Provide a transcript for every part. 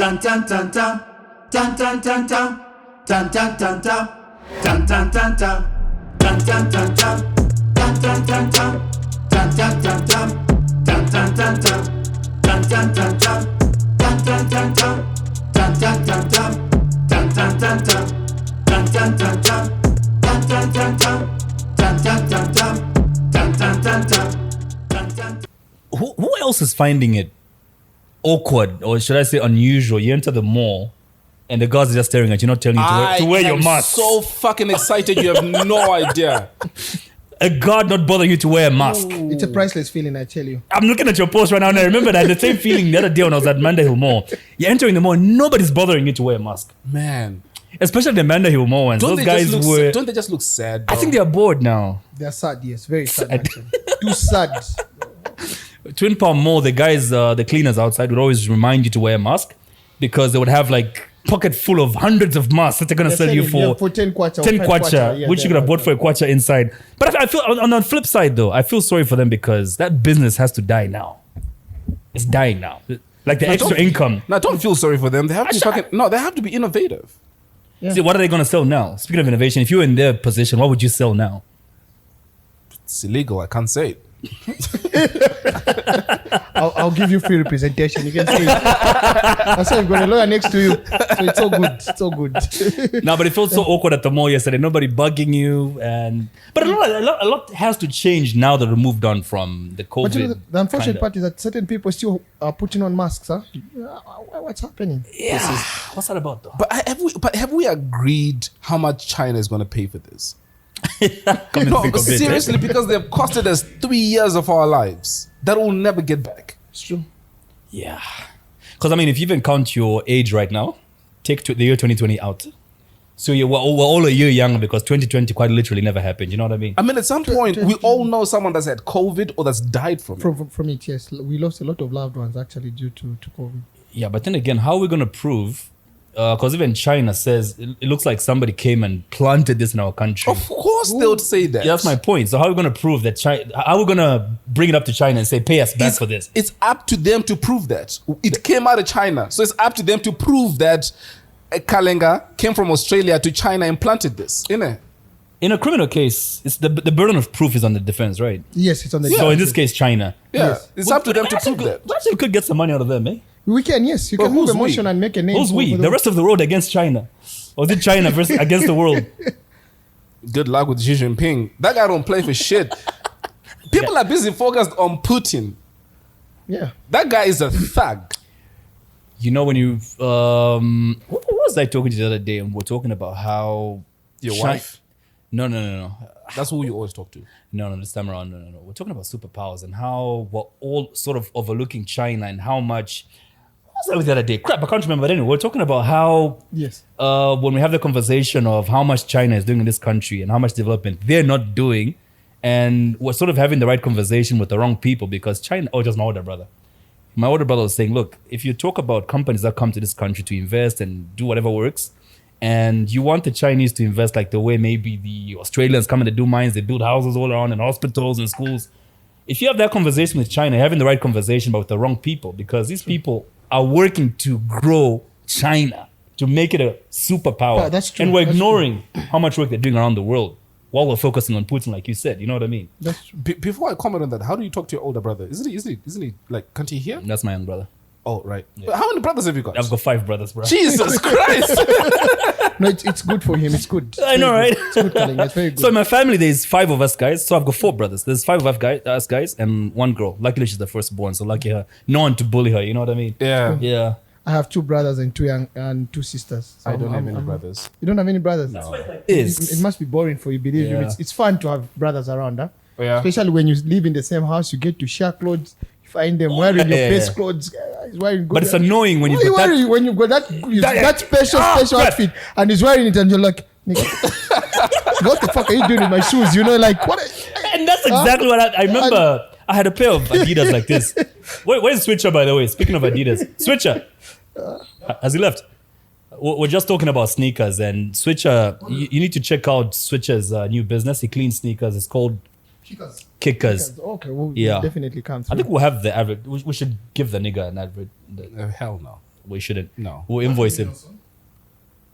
Tan tan tan tan. Tan tan tan tan. Tan tan tan tan. Tan tan tan tan. Tan tan tan tan. Tan tan tan tan. Tan tan tan tan. Tan tan tan tan. Tan tan tan tan. Tan tan tan tan. Tan tan tan tan. Tan tan tan tan. Tan tan tan tan. Tan tan tan tan. Tan tan tan tan. Tan tan tan tan. Who else is finding it awkward, or should I say unusual? You enter the mall and the guards are just staring at you, not telling you to wear your mask. So fucking excited, you have no idea. A guard not bothering you to wear a mask. Ooh. It's a priceless feeling, I tell you. I'm looking at your post right now and I remember that the same feeling the other day when I was at Mandahill Mall. You're entering the mall, nobody's bothering you to wear a mask. Man. Especially the Mandahill Mall ones. Those guys were... Don't they just look sad, bro? I think they are bored now. They're sad, yes. Very sad, actually. Too sad. Twin Palm Mall, the guys, the cleaners outside would always remind you to wear a mask because they would have like pocket full of hundreds of masks that they're going to sell you for 10 kwacha. 10 kwacha, which you could have bought for a kwacha inside. But I feel on the flip side though, I feel sorry for them because that business has to die now. It's dying now. Like the extra income. No, don't feel sorry for them. They have to they have to be innovative. Yeah. See, what are they going to sell now? Speaking of innovation, if you were in their position, what would you sell now? It's illegal. I can't say it. I'll give you free representation. You can say it. That's why I've got a lawyer next to you. So it's all good. It's all good. No, but it felt so awkward at the mall yesterday. Nobody bugging you, but a lot has to change now that we moved on from the COVID. But you know, the unfortunate part is that certain people still are putting on masks. Huh? What's happening? Yeah. What's that about though? But have we agreed how much China is going to pay for this? No, seriously, because they've costed us 3 years of our lives that we'll never get back. It's true. Yeah. Because, I mean, if you even count your age right now, take the year 2020 out. So we're all a year younger because 2020 quite literally never happened. You know what I mean? I mean, at some point, we all know someone that's had COVID or that's died from it. From it, yes. We lost a lot of loved ones actually due to COVID. Yeah, but then again, how are we going to prove... Because even China says it looks like somebody came and planted this in our country. Of course they would say that. Yeah, that's my point. So how are we going to prove that China? How are we going to bring it up to China and say, pay us back for this? It's up to them to prove that. It came out of China. So it's up to them to prove that Kalenga came from Australia to China and planted this. In a criminal case, it's the burden of proof is on the defense, right? Yes, it's on the defense. So in this case, China. Yeah, yes. It's up to them to prove that. Actually, we could get some money out of them, eh? We can, yes. You can move emotion and make a name. Who's we? The rest of the world against China. Or is it China versus against the world? Good luck with Xi Jinping. That guy don't play for shit. People are busy focused on Putin. Yeah. That guy is a thug. You know when you... what was I talking to the other day? And we're talking about how... Your wife? No. That's who you always talk to. No, this time around, no. We're talking about superpowers and how we're all sort of overlooking China and how much... What was that the other day? Crap, I can't remember. But anyway, we're talking about how... Yes. When we have the conversation of how much China is doing in this country and how much development they're not doing, and we're sort of having the right conversation with the wrong people because China... Oh, just my older brother. My older brother was saying, look, if you talk about companies that come to this country to invest and do whatever works, and you want the Chinese to invest like the way maybe the Australians come in to do mines, they build houses all around and hospitals and schools. If you have that conversation with China, you're having the right conversation but with the wrong people because these people are working to grow China, to make it a superpower. Yeah, that's true. And we're ignoring how much work they're doing around the world while we're focusing on Putin, like you said. You know what I mean? Before I comment on that, how do you talk to your older brother? Isn't he like, can't he hear? That's my young brother. Oh, right. Yeah. How many brothers have you got? I've got 5 brothers, bro. Jesus Christ! No, it's good for him. It's good. I know, right? It's good, Kalenga. It's very good. So in my family, there's 5 of us guys. So I've got 4 brothers. There's 5 of us guys and 1 girl. Luckily, she's the firstborn. So lucky her. No one to bully her. You know what I mean? Yeah. I have 2 brothers and 2 sisters. So I don't have any brothers. You don't have any brothers? No. It must be boring for you, believe me. It's fun to have brothers around, huh? Oh, yeah. Especially when you live in the same house, you get to share clothes. You find them wearing your best clothes. But it's annoying when you got when you got that special outfit and he's wearing it and you're like, what the fuck are you doing with my shoes? You know, like what? And that's exactly what I remember. I had a pair of Adidas like this. Where's Switcher, by the way? Speaking of Adidas, Switcher, has he left? We're just talking about sneakers, and Switcher. You need to check out Switcher's new business. He cleans sneakers. It's called Kickers. Okay, well, yeah, definitely come through. I think we'll have the average. We should give the nigga an average. Hell no. We shouldn't. No. We'll invoice him.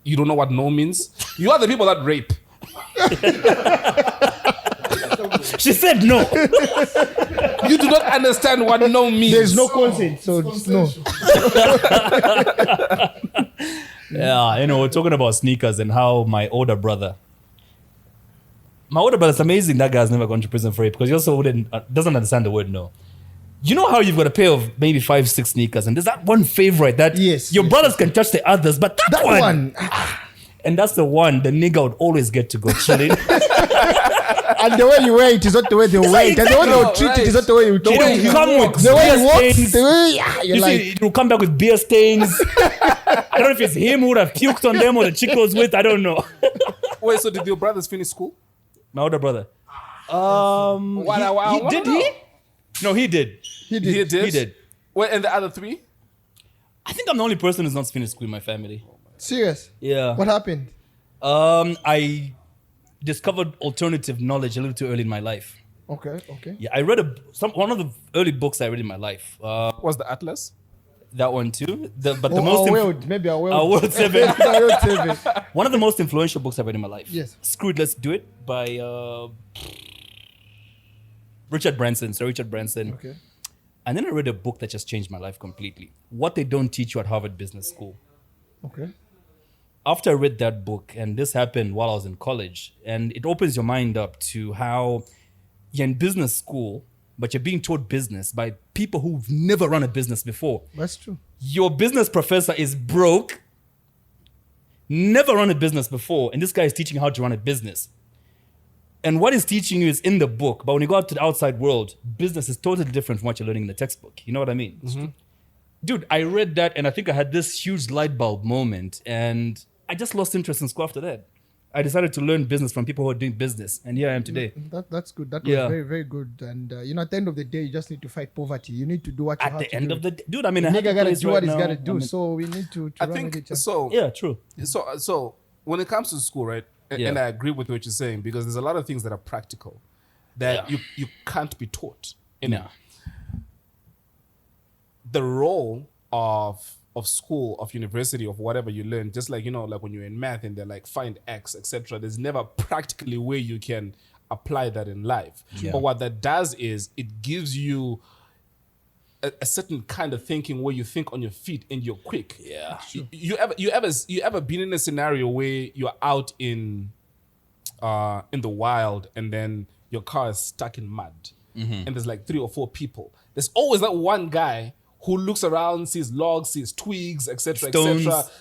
You don't know what no means? You are the people that rape. She said no. You do not understand what no means. There's no consent, so it's no. Yeah, we're talking about sneakers and how my older brother, it's amazing that guy's never gone to prison for it because he also doesn't understand the word no. You know how you've got a pair of maybe 5-6 sneakers and there's that one favorite that your brothers can touch the others, but that one. And that's the one the nigga would always get to go chilling. And the way you wear it is not the way they wear it. And the way they will treat it is not the way you treat it. The way he walks, the way you see, he'll come back with beer stains. I don't know if it's him who would have puked on them or the chick was with. I don't know. Wait, so did your brothers finish school? My older brother. Did he? No, he did. He did. Wait, and the other 3? I think I'm the only person who's not finished school in my family. Serious? Yeah. What happened? I discovered alternative knowledge a little too early in my life. Okay. Yeah, I read one of the early books I read in my life. Was the Atlas? That one too. Maybe Our Our World 7. Our World 7. One of the most influential books I've read in my life. Yes. Screw It, Let's Do It by Richard Branson. Sir Richard Branson. Okay. And then I read a book that just changed my life completely. What They Don't Teach You at Harvard Business School. Okay. After I read that book, and this happened while I was in college, and it opens your mind up to how you're in business school, but you're being taught business by people who've never run a business before. That's true. Your business professor is broke, never run a business before, and this guy is teaching you how to run a business. And what he's teaching you is in the book, but when you go out to the outside world, business is totally different from what you're learning in the textbook. You know what I mean? Mm-hmm. Dude, I read that and I think I had this huge light bulb moment and I just lost interest in school after that. I decided to learn business from people who are doing business and here I am today. That's good. That was very, very good. And, at the end of the day, you just need to fight poverty. You need to do what you have to do. At the end of the day, dude, I mean, the nigga got to do what he's got to do. I mean, so we need to I run think, with each other. so. Yeah, true. So when it comes to school, right? And I agree with what you're saying because there's a lot of things that are practical that you can't be taught. The role of school, of university, of whatever you learn, just like, like when you're in math and they're like, find X, etc. There's never practically where you can apply that in life. Yeah. But what that does is it gives you a certain kind of thinking where you think on your feet and you're quick. Yeah. You ever been in a scenario where you're out in the wild and then your car is stuck in mud and there's like 3 or 4 people. There's always that one guy who looks around, sees logs, sees twigs, etc.,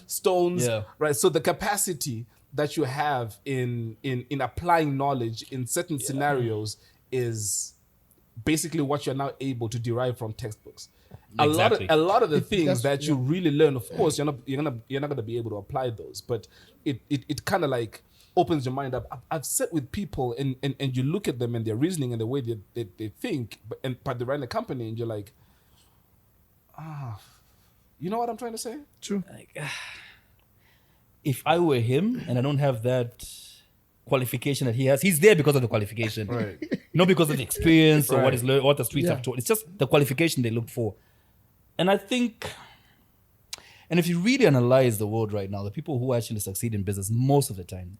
stones, right? So the capacity that you have in applying knowledge in certain scenarios is basically what you're now able to derive from textbooks. Exactly. A lot of the things that you really learn, of course, you're not gonna be able to apply those, but it kind of like opens your mind up. I've sat with people and you look at them and their reasoning and the way they think, but they run a company and you're like, you know what I'm trying to say? True. Like, if I were him and I don't have that qualification that he has, he's there because of the qualification, right? Not because of the experience or what the streets have taught. It's just the qualification they look for. And I think, and if you really analyze the world right now, the people who actually succeed in business most of the time,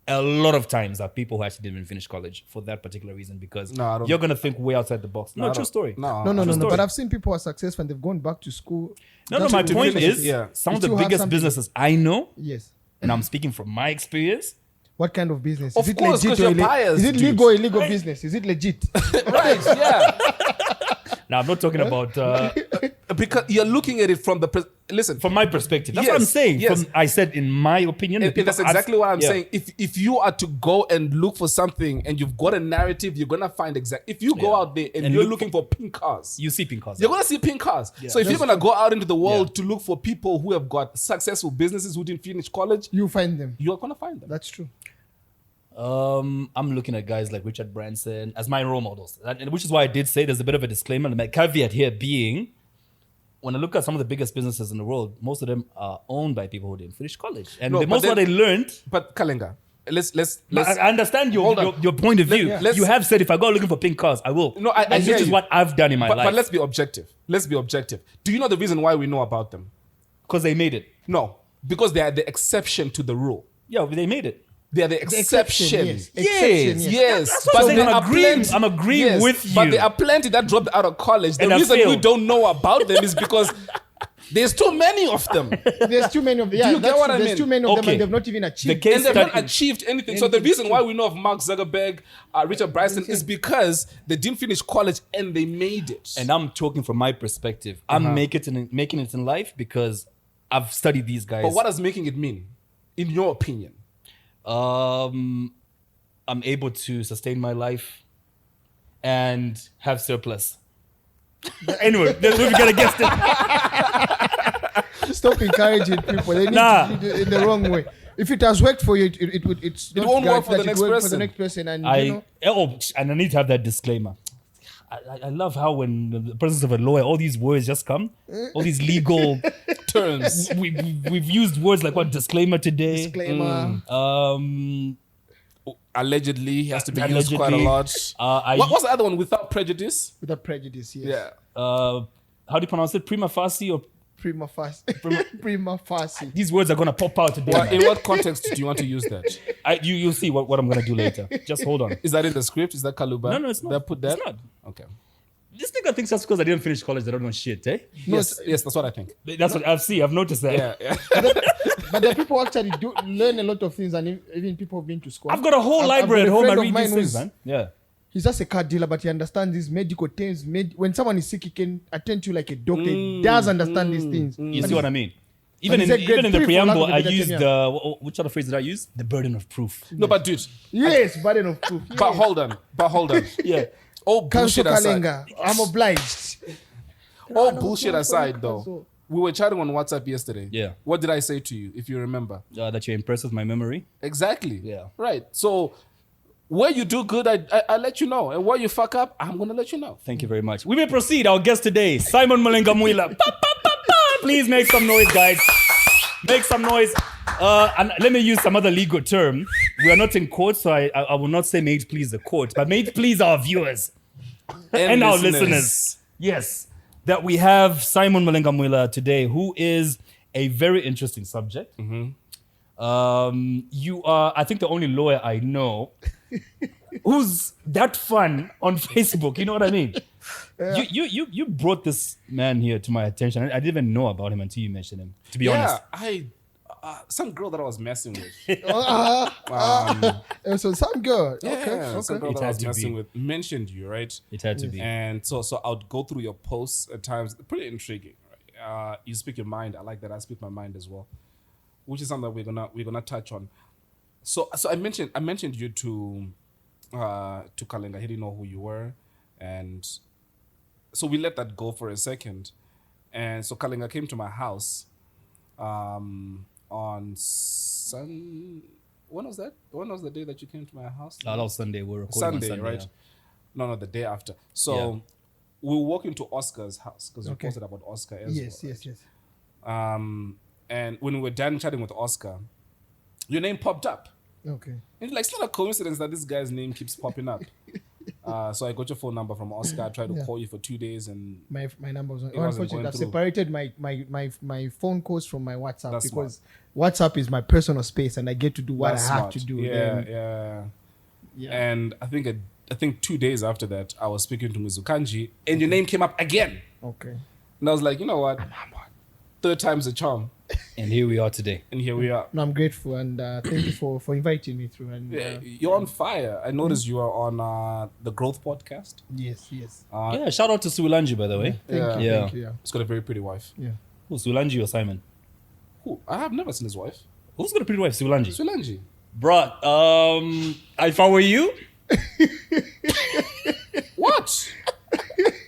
a lot of times are people who actually didn't even finish college for that particular reason because you're going to think way outside the box. No, true story. No. But I've seen people who are successful and they've gone back to school. No, my point is some of the biggest businesses I know, yes, and I'm speaking from my experience. What kind of business? Of course, because you're biased. Is it legal or illegal business? Is it legit? Right, yeah. Now, I'm not talking about... because you're looking at it from the... Listen. From my perspective. That's what I'm saying. Yes. I said in my opinion. And that's exactly what I'm saying. If you are to go and look for something and you've got a narrative, you're going to find If you go out there and you're looking for pink cars... You see pink cars. You're going to see pink cars. Yeah. So if you're going to go out into the world to look for people who have got successful businesses who didn't finish college... You find them. You're going to find them. That's true. I'm looking at guys like Richard Branson as my role models, which is why I did say there's a bit of a disclaimer. My caveat here being, when I look at some of the biggest businesses in the world, most of them are owned by people who didn't finish college, and most of what they learned. But Kalenga, let's. I understand your point of view. You have said if I go looking for pink cars, I will. No, which is what I've done in my life. But let's be objective. Do you know the reason why we know about them? Because they made it. No, because they are the exception to the rule. Yeah, they made it. They are the exception. Yes. Yes. That's what I'm saying. I'm agreeing with you. But there are plenty that dropped out of college. The And I reason we failed. don't know about them is because there's too many of them. There's too many of them. Yeah, Do you get what I there's mean? too many of them Okay. and they've not even achieved. The case And they've study- not achieved anything. So the reason why we know of Mark Zuckerberg, Richard Branson is because they didn't finish college and they made it. And I'm talking from my perspective. I'm making it in life because I've studied these guys. But what does making it mean, in your opinion? I'm able to sustain my life and have surplus. Anyway, we've got to guess it. Stop encouraging people. They need to do it in the wrong way. If it has worked for you, it won't work for the next for the person. next person. And And I need to have that disclaimer. I love how when the presence of a lawyer, all these words just come, all these legal Terms. we've used words like what disclaimer today. disclaimer. Allegedly, has to be used quite a Allegedly. lot. What's the other one? Without prejudice? Without prejudice, yes. Yeah. How do you pronounce it? Prima facie or Prima facie. Prima facie. these words are gonna pop out today. Well, man. in what context do you want to use that? You'll see what I'm gonna do later. Just hold on. Is that in the script? Is that Kaluba? No, it's not. They put that? It's not. Okay. This nigga thinks that's because I didn't finish college. I don't know shit, eh? Yes, that's what I think. That's what I've noticed that. Yeah. But the people actually do learn a lot of things, and even people have been to school. I've got a whole library I've at got a home. I friend of read mine these things, who's- man. Yeah. He's just a car dealer, but he understands these medical terms. When someone is sick, he can attend to you like a doctor. He does understand these things. You see what I mean? Even he's in a grade the 3 for preamble, lack I of a better used term, which other phrase did I use? The burden of proof. No, but dude. Yes, burden of proof. Yes. But hold on. Yeah. All Cancel bullshit aside. Kalenga. I'm obliged. All bullshit aside, though. Cancel. We were chatting on WhatsApp yesterday. Yeah. What did I say to you, if you remember? That you're impressed with my memory. Exactly. Yeah. Right. So where you do good, I let you know. And where you fuck up, I'm going to let you know. Thank you very much. We may proceed. Our guest today, Simon Mulenga Mwila. Please make some noise, guys. Make some noise. And let me use some other legal term. We are not in court, so I will not say may it please the court, but may it please our viewers and our listeners. Yes, that we have Simon Mulenga Mwila today, who is a very interesting subject. You are, I think, the only lawyer I know who's that fun on Facebook. You know what I mean? You brought this man here to my attention. I didn't even know about him until you mentioned him, to be honest. Some girl that I was messing with. So some girl. Yeah, Okay. some girl It that I had was to messing be. with mentioned you, right? It had to be. And so I would go through your posts at times. Pretty intriguing. Right? You speak your mind. I like that. I speak my mind as well, which is something that we're gonna touch on. So I mentioned you to Kalenga. He didn't know who you were, and so we let that go for a second. And so Kalenga came to my house on when was that? When was the day that you came to my house? That was Sunday. We're recording Sunday, on Sunday, right? yeah. No, the day after. So Yeah. we were walking to Oscar's house because we Okay. posted about Oscar as Yes, well. yes. And when we were done chatting with Oscar, your name popped up. Okay. And like, it's not a coincidence that this guy's name keeps popping up. So I got your phone number from Oscar. I tried to Yeah. call you for 2 days, and My number was wasn't unfortunately going I've through. separated my phone calls from my WhatsApp That's because WhatsApp is my personal space and I get to do what that's I have smart. to do. Yeah, Then- yeah. And I think 2 days after that, I was speaking to Mizukanji, and your name came up again. Okay. And I was like, you know what? Third time's a charm. And here we are today. And here we are. No, I'm grateful and thank you for inviting me through. And You're on fire. I noticed you are on the Growth Podcast. yes. Yeah, shout out to Sulanji, by the way. Thank you. Yeah. Thank you. Yeah. He's got a very pretty wife. Yeah. Who, Sulanji or Simon? Who? I have never seen his wife. Who's got a pretty wife? Sulanji. Sulanji. Bruh, if I were you, What?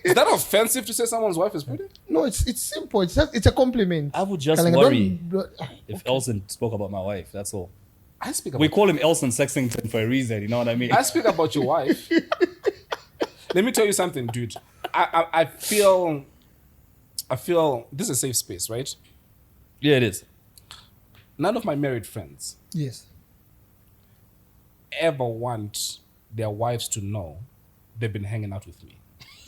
Is that offensive to say someone's wife is pretty? No, it's simple. It's a compliment. I would just Kalenga, worry don't- if Elson spoke about my wife. That's all. I speak We about call him Elson Sexington for a reason. You know what I mean? I speak about your wife. Let me tell you something, dude. I feel this is a safe space, right? Yeah, it is. None of my married friends Yes. ever want their wives to know they've been hanging out with me.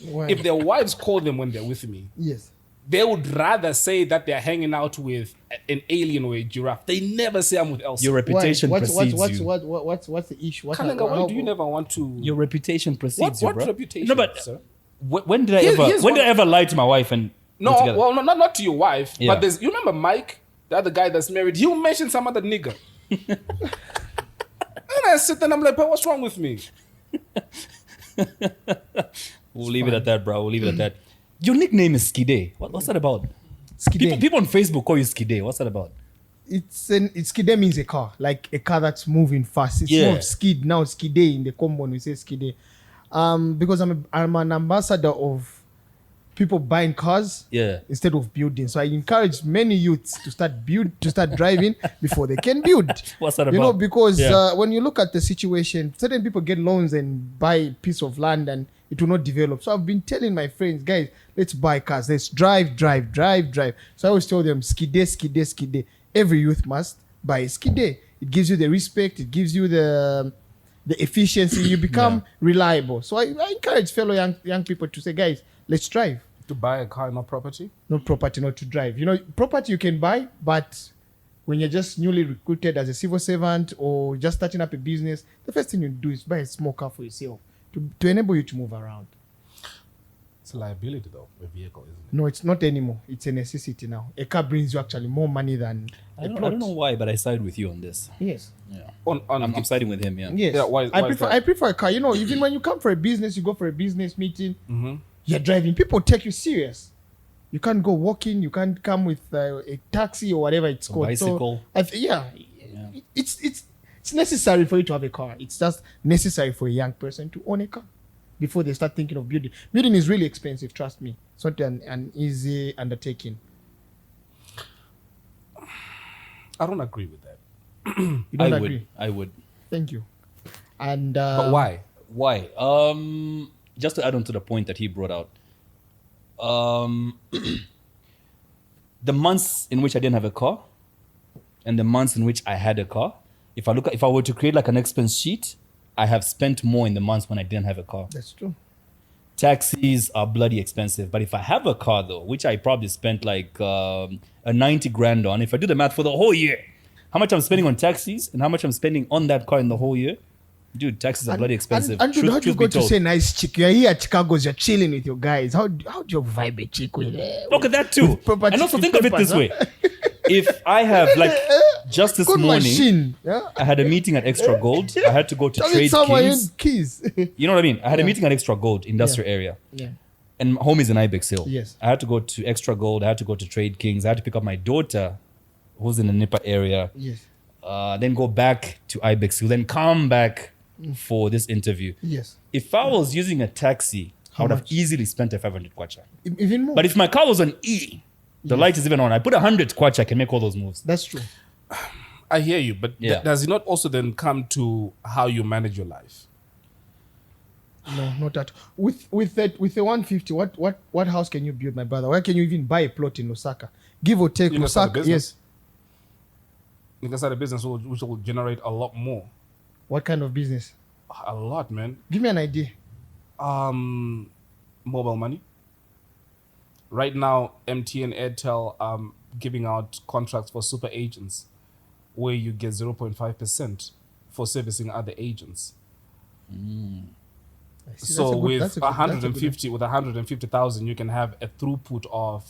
Why? If their wives call them when they're with me, Yes. they would rather say that they're hanging out with an alien or a giraffe. They never say I'm with Elsa. Your reputation precedes you. What's the issue? Kalenga, why do you never want to? Your reputation precedes you, What bro. reputation? No, but sir? when did I Here- ever? here's When did I one- ever lie to my wife and No, we're together? well, not to your wife, Yeah. but there's. You remember Mike, the other guy that's married? You mentioned some other nigga. And I sit there and I'm like, but what's wrong with me? We'll leave it at that, bro. We'll leave it at that. Your nickname is Skide. What's that about? Skide. People on Facebook call you Skide. What's that about? Skide means a car, like a car that's moving fast. It's Yeah. more of skid. Now skide in the common we say skide. Because I'm an ambassador of people buying cars Yeah. instead of building. So I encourage many youths to start driving before they can build. What's that You know, about? because Yeah. when you look at the situation, certain people get loans and buy a piece of land and it will not develop. So I've been telling my friends, guys, let's buy cars. Let's drive. So I always tell them, skide. Every youth must buy a skide. It gives you the respect. It gives you the efficiency. You become reliable. So I encourage fellow young people to say, guys, let's drive. To buy a car, not property. Not property, not to drive. You know, property you can buy, but when you're just newly recruited as a civil servant or just starting up a business, the first thing you do is buy a small car for yourself to enable you to move around. It's a liability, though, a vehicle, isn't it? No, it's not anymore. It's a necessity now. A car brings you actually more money than I don't know why, but I side with you on this. Yes. Yeah. On I'm siding with him. Yeah. Yes. Yeah, why is I that? prefer a car. You know, even when you come for a business, you go for a business meeting, you're driving. People take you serious. You can't go walking. You can't come with a taxi or whatever it's called. bicycle. So, it's necessary for you to have a car. It's just necessary for a young person to own a car before they start thinking of building. Building is really expensive, trust me. It's not an easy undertaking. I don't agree with that. You don't agree? I would. Thank you. And But why? Why? Just to add on to the point that he brought out. The months in which I didn't have a car and the months in which I had a car, if I were to create like an expense sheet, I have spent more in the months when I didn't have a car. That's true. Taxis are bloody expensive, but if I have a car though, which I probably spent like a 90 grand on, if I do the math for the whole year, how much I'm spending on taxis and how much I'm spending on that car in the whole year, dude, taxes are bloody expensive. And dude, how do you Truth go be to told. say nice chick? You're here at Chicago's, you're chilling with your guys. How do you vibe a chick with Look at that too. property And also think of it this way. If I have like just this good morning, machine? Yeah? I had a meeting at Extra Gold. I had to go to Tell me Trade someone Kings. keys. You know what I mean? I had a meeting at Extra Gold industrial area. Yeah. And home is in Ibex Hill. Yes. I had to go to Extra Gold. I had to go to Trade Kings. I had to pick up my daughter, who's in the Nipah area. Yes. Then go back to Ibex Hill. Then come back for this interview. Yes. If I was using a taxi, I would have much? easily spent a 500 kwacha. Even more. But if my car was on E, the light is even on. I put 100 kwacha, I can make all those moves. That's true. I hear you, but Yeah. does it not also then come to how you manage your life? No, not that. With the 150, what house can you build, my brother? Where can you even buy a plot in Lusaka? Give or take, You can start a Lusaka. business. Yes. You can start a business which will generate a lot more. What kind of business? A lot, man. Give me an idea. Mobile money. Right now, MTN, Airtel, giving out contracts for super agents where you get 0.5% for servicing other agents. See, So with that's a good- 150, with 150,000, you can have a throughput of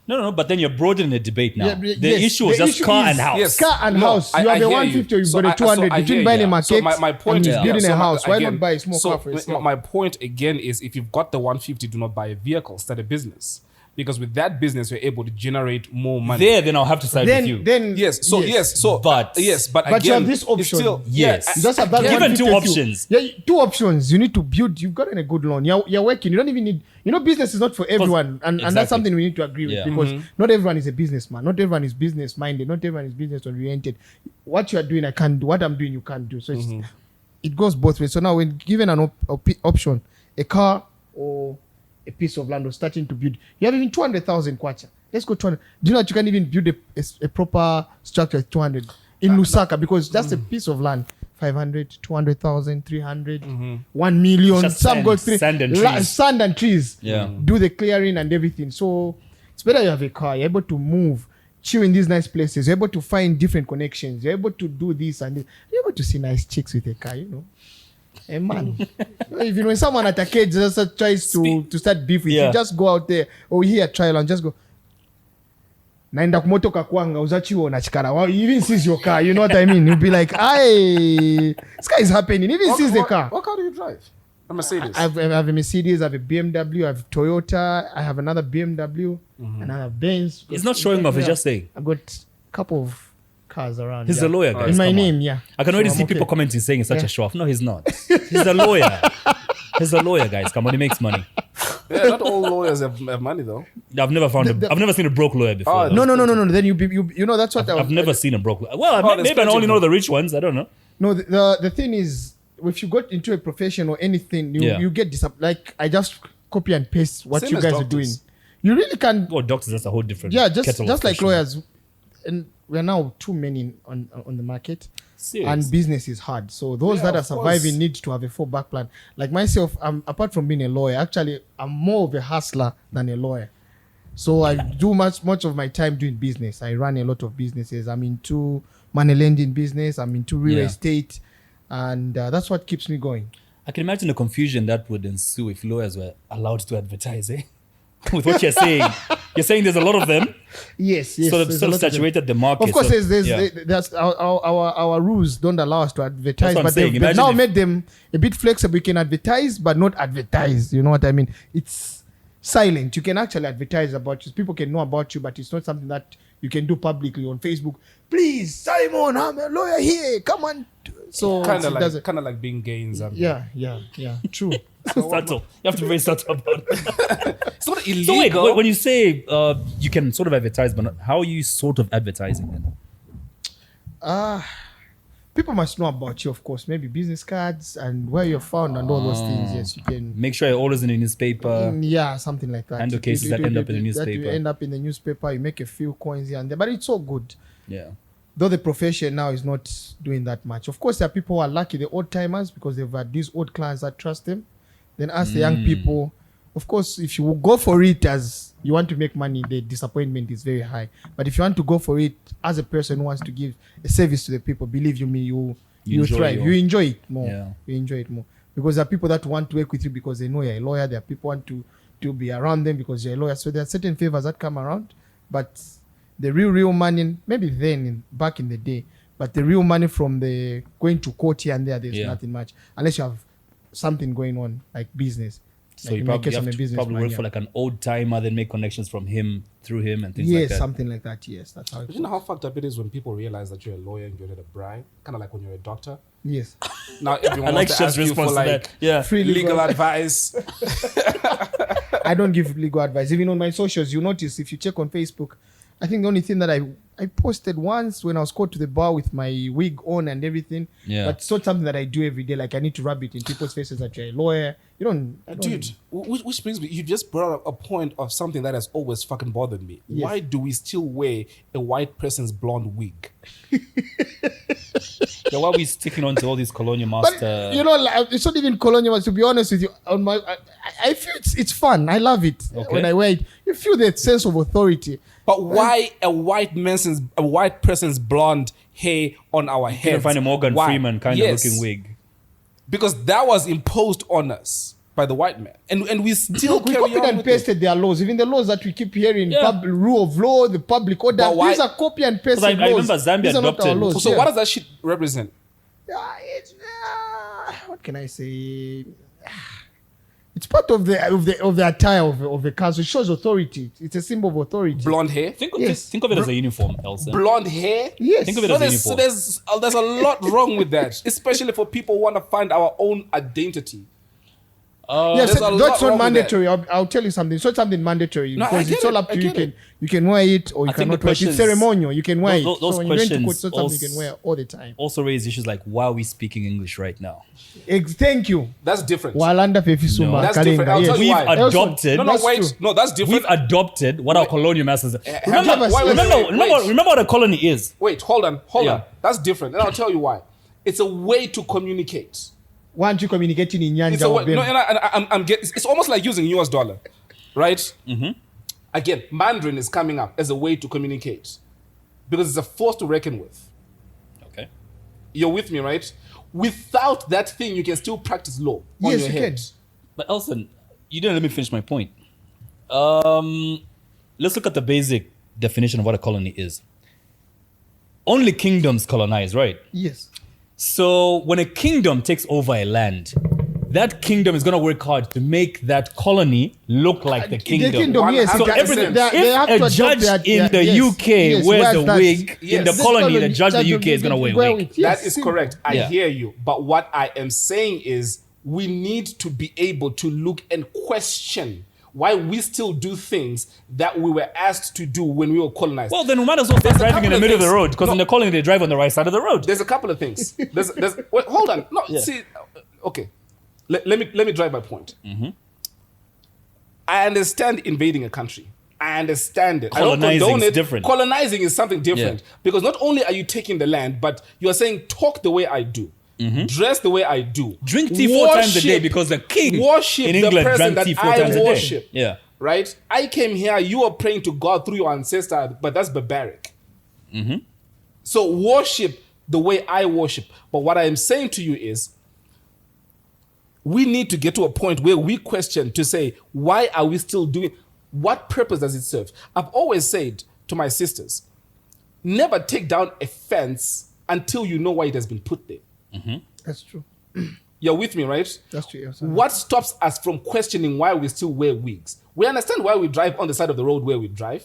No, but then you're broadening the debate now. Yeah, the yes, issue is the just issue car is- and house. Yes. Car and house. You have a 150 or you got a 200. Between buying a market my point and is building a my- house. Why again, not buy a small so car for yourself? My point again is if you've got the 150, do not buy a vehicle, start a business. Because with that business, you're able to generate more money. Then I'll have to side with you. Then but But again, you have this it's option. still, Yes. you just have that Given 150 two few. options. Yeah, two options. You need to build. You've gotten a good loan. You're working. You don't even need. You know, business is not for everyone, and that's Exactly. something we need to agree with Yeah. because not everyone is a businessman. Not everyone is business minded. Not everyone is business oriented. What you are doing, I can't do. What I'm doing, you can't do. So it goes both ways. So now, when given an option, a car or a piece of land or starting to build, you have even 200,000 kwacha. Let's go 200. Do you know that you can even build a proper structure at 200 in Lusaka because that's a piece of land. 500, 200,000, 300, 1 million. Just Some sand- go three. sand and trees. Sand and trees. Yeah. Do the clearing and everything. So It's better you have a car. You're able to move, chill in these nice places. You're able to find different connections. You're able to do this and this. You're able to see nice chicks with a car, you know. Hey man, if you know someone at a cage just tries to start beef with you, just go out there or hear a trial and just go. Naenda kumotoka kwanga uzachiona chikara. Well, he even sees your car, you know what I mean? You'll be like, "Hey, this guy is happening." He even sees the car. What car do you drive? A Mercedes. I have a Mercedes, I have a BMW, I have Toyota, I have another BMW, and I have Benz. It's not showing off. It's just saying. I've got a couple of cars around. He's a lawyer, guys. In my Come name, on. yeah. I can already see people commenting saying it's such a show off. No, he's not. He's a lawyer. He's a lawyer, guys. Come on, he makes money. Yeah, not all lawyers have money though. I've never seen a broke lawyer before. No. Then you know that's what I've never seen a broke lawyer. Well, maybe I only know the rich ones. I don't know. No, the thing is, if you got into a profession or anything, you get like I just copy and paste what Same you as guys doctors. are doing. You really can. Oh, doctors, that's a whole different. Yeah, kettle of just like fish. lawyers, and we're now too many on the market. Serious. And business is hard. So those that are surviving need to have a fallback plan. Like myself, apart from being a lawyer, actually, I'm more of a hustler than a lawyer. So I do much of my time doing business. I run a lot of businesses. I'm into money lending business. I'm into real estate. And that's what keeps me going. I can imagine the confusion that would ensue if lawyers were allowed to advertise, eh? With what you're saying. You're saying there's a lot of them? Yes. Sort of saturated the market. Of course, so, there's our rules don't allow us to advertise, That's what but I'm saying. they've now made them a bit flexible. You can advertise, but not advertise. You know what I mean? It's silent. You can actually advertise about you. People can know about you, but it's not something that you can do publicly on Facebook. Please, Simon, I'm a lawyer here. Come on. So Kind of like being gay in Zambia. Yeah. True. subtle. You have to be very subtle about it. It's not illegal. So wait, when you say you can sort of advertise, but not, how are you sort of advertising then? People must know about you, of course. Maybe business cards and where you're found and all those things. Yes, you can. Make sure you're always in the newspaper. Yeah, something like that. Handle cases that end up in the newspaper. You end up in the newspaper. You make a few coins here and there, but it's all good. Yeah. Though the profession now is not doing that much. Of course, there are people who are lucky, the old timers, because they've had these old clients that trust them. Then ask the young people. Of course, if you go for it as you want to make money, the disappointment is very high. But if you want to go for it as a person who wants to give a service to the people, believe you me, you thrive. You enjoy it more. Yeah. You enjoy it more. Because there are people that want to work with you because they know you're a lawyer. There are people who want to be around them because you're a lawyer. So there are certain favors that come around. But the real money, maybe back in the day, but the real money from the going to court here and there's nothing much. Unless you have something going on, like business. So like you probably have to probably work for like an old timer, then make connections from him, through him and things like that. Yes, something like that, yes. That's how it You know how fucked up it is when people realize that you're a lawyer and you're not a bribe? Kind of like when you're a doctor. Yes. Now everyone I like wants to ask Chef's you for response to like that. Yeah. Free legal advice. I don't give legal advice. Even on my socials, you notice if you check on Facebook, I think the only thing that I posted once when I was called to the bar with my wig on and everything. Yeah. But it's not something that I do every day. Like I need to rub it in people's faces that you're a lawyer. I don't Dude, which brings me, you just brought up a point of something that has always fucking bothered me. Yes. Why do we still wear a white person's blonde wig? So why are we sticking on to all these colonial But master? like, it's not even colonial. To be honest with you, I feel it's fun. I love it when I wear it. You feel that sense of authority. But why a white person's blonde hair on our You heads? can find a Morgan Why? Freeman kind of looking wig. Because that was imposed on us by the white man, and we still We carry copied on and with pasted their laws. Even the laws that we keep hearing, Yeah. rule of law, the public order. But why- These are copy and pasted I laws. remember Zambia These are not our adopted- laws. it. So Yeah. what does that shit represent? What can I say? It's part of the attire of the council. It shows authority. It's a symbol of authority. Blonde hair, Think of Yes. think of it as a uniform, Elsa. blonde hair. Yes. Think of it No, as a uniform. there's a lot wrong with that, especially for people who want to find our own identity. Yes, There's a lot that's wrong not with mandatory. I'll tell you something. It's not something mandatory No, I because get it's all it. up to I you. get You can wear it or you I think cannot the wear it. It's questions- ceremonial. You can wear it. those So when you go into court, questions it's not something you can also- wear all the time. Also raise issues like why are we speaking English right now? Thank you. That's different. Walanda Fefisuma No. That's different. I'll Kalenga. tell you We've why. adopted. No, That's wait. true. No, that's We've different. adopted what our colonial masters. wait, Remember what a colony is. Wait, hold Yeah. on. That's different, and I'll tell you why. It's a way to communicate. Why aren't you communicating in It's Nyanja a or way, no, Bem? and I'm it's almost like using US dollar, right? Mm-hmm. Again, Mandarin is coming up as a way to communicate because it's a force to reckon with. Okay. You're with me, right? Without that thing, you can still practice law on Yes, your you head. can. But Elson, you didn't let me finish my point. Let's look at the basic definition of what a colony is. Only kingdoms colonize, right? Yes. So when a kingdom takes over a land, that kingdom is going to work hard to make that colony look like the kingdom. The kingdom, yes. So it- everything- they have to If a adopt judge that- in the yes, UK yes, wears wears a that- wig, in Yes. the This colony, the judge in the that UK is going to wear a wig. Yes, That is simple. correct. I Yeah. hear you. But what I am saying is we need to be able to look and question why we still do things that we were asked to do when we were colonized. Well, then we might as well start There's a driving in the couple of middle of the things. road because in the colony they drive on the right side of the road. There's a couple of things. There's wait, hold on. No, see, okay. Let me drive my point. Mm-hmm. I understand invading a country. I understand it. I don't Colonizing condone is it. different. Colonizing is something different Yeah. because not only are you taking the land, but you are saying talk the way I do, dress the way I do, Drink tea 4 times a day worship- because the king worship in the England person drank tea that 4 I times a day. worship. Yeah. Right? I came here, you are praying to God through your ancestor, but that's barbaric. So worship the way I worship. But what I am saying to you is, we need to get to a point where we question to say, why are we still doing, what purpose does it serve? I've always said to my sisters, never take down a fence until you know why it has been put there. That's true. You're with me, right? That's true. Yes, What stops us from questioning why we still wear wigs? We understand why we drive on the side of the road where we drive.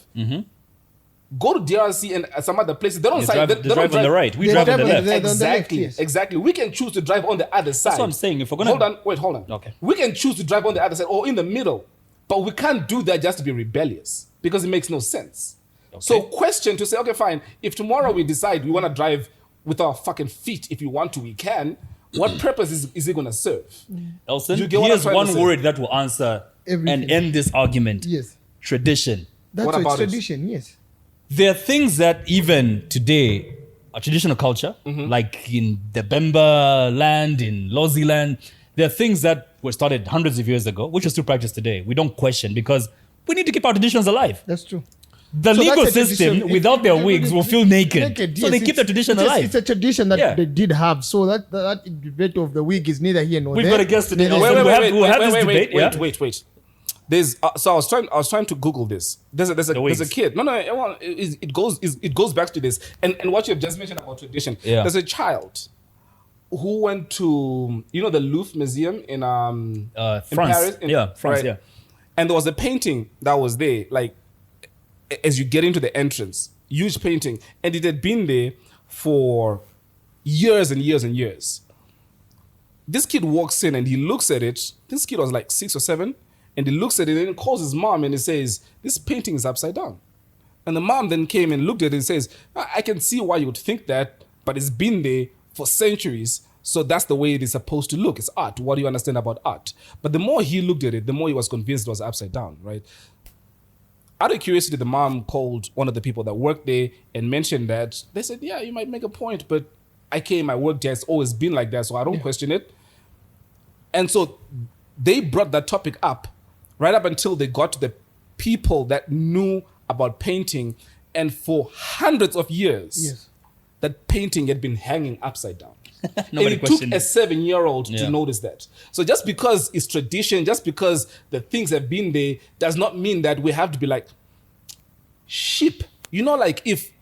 Go to DRC and some other places. They don't They side- drive, they they don't drive on the right. We They drive on drive the on left. the- on the left, Exactly, yes. exactly. We can choose to drive on the other side. That's what I'm saying. If we're gonna hold on. Okay. We can choose to drive on the other side or in the middle, but we can't do that just to be rebellious because it makes no sense. So question to say, okay, fine. If tomorrow we decide we want to drive with our fucking feet, if we want to, we can. What purpose is it going to serve? Elson, You get what I'm here's trying to one say? word that will answer Everything. and end this argument. Yes. Tradition. That's What why it's about it? tradition. Yes. There are things that even today are traditional culture, like in the Bemba land, in Lozi land. There are things that were started hundreds of years ago, which are still practiced today. We don't question because we need to keep our traditions alive. That's true. The So legal that's a system, tradition. without their wigs, will feel naked. So yes, they keep the tradition it's alive. It's a tradition that Yeah. they did have. So that debate of the wig is neither here nor We've there. got a guest today. There's- Elson. We'll have this debate, yeah? Wait. There's so I was trying to Google this. There's a wigs. kid. No, well, it goes back to this and what you have just mentioned about tradition. Yeah. There's a child who went to the Louvre Museum in France. Paris. France, yeah. And there was a painting that was there, like as you get into the entrance, huge painting, and it had been there for years and years and years. This kid walks in and he looks at it. This kid was like 6 or 7, and he looks at it and he calls his mom and he says, "This painting is upside down." And the mom then came and looked at it and says, "I can see why you would think that, but it's been there for centuries. So that's the way it is supposed to look. It's art. What do you understand about art?" But the more he looked at it, the more he was convinced it was upside down, right? Out of curiosity, the mom called one of the people that worked there and mentioned that. They said, "Yeah, you might make a point, but I worked there. It's always been like that, so I don't question it." And so they brought that topic up right up until they got to the people that knew about painting. And for hundreds of years, Yes. that painting had been hanging upside down. Nobody And it took questioned a it. 7-year-old Yeah. to notice that. So just because it's tradition, just because the things have been there, does not mean that we have to be like sheep. Like if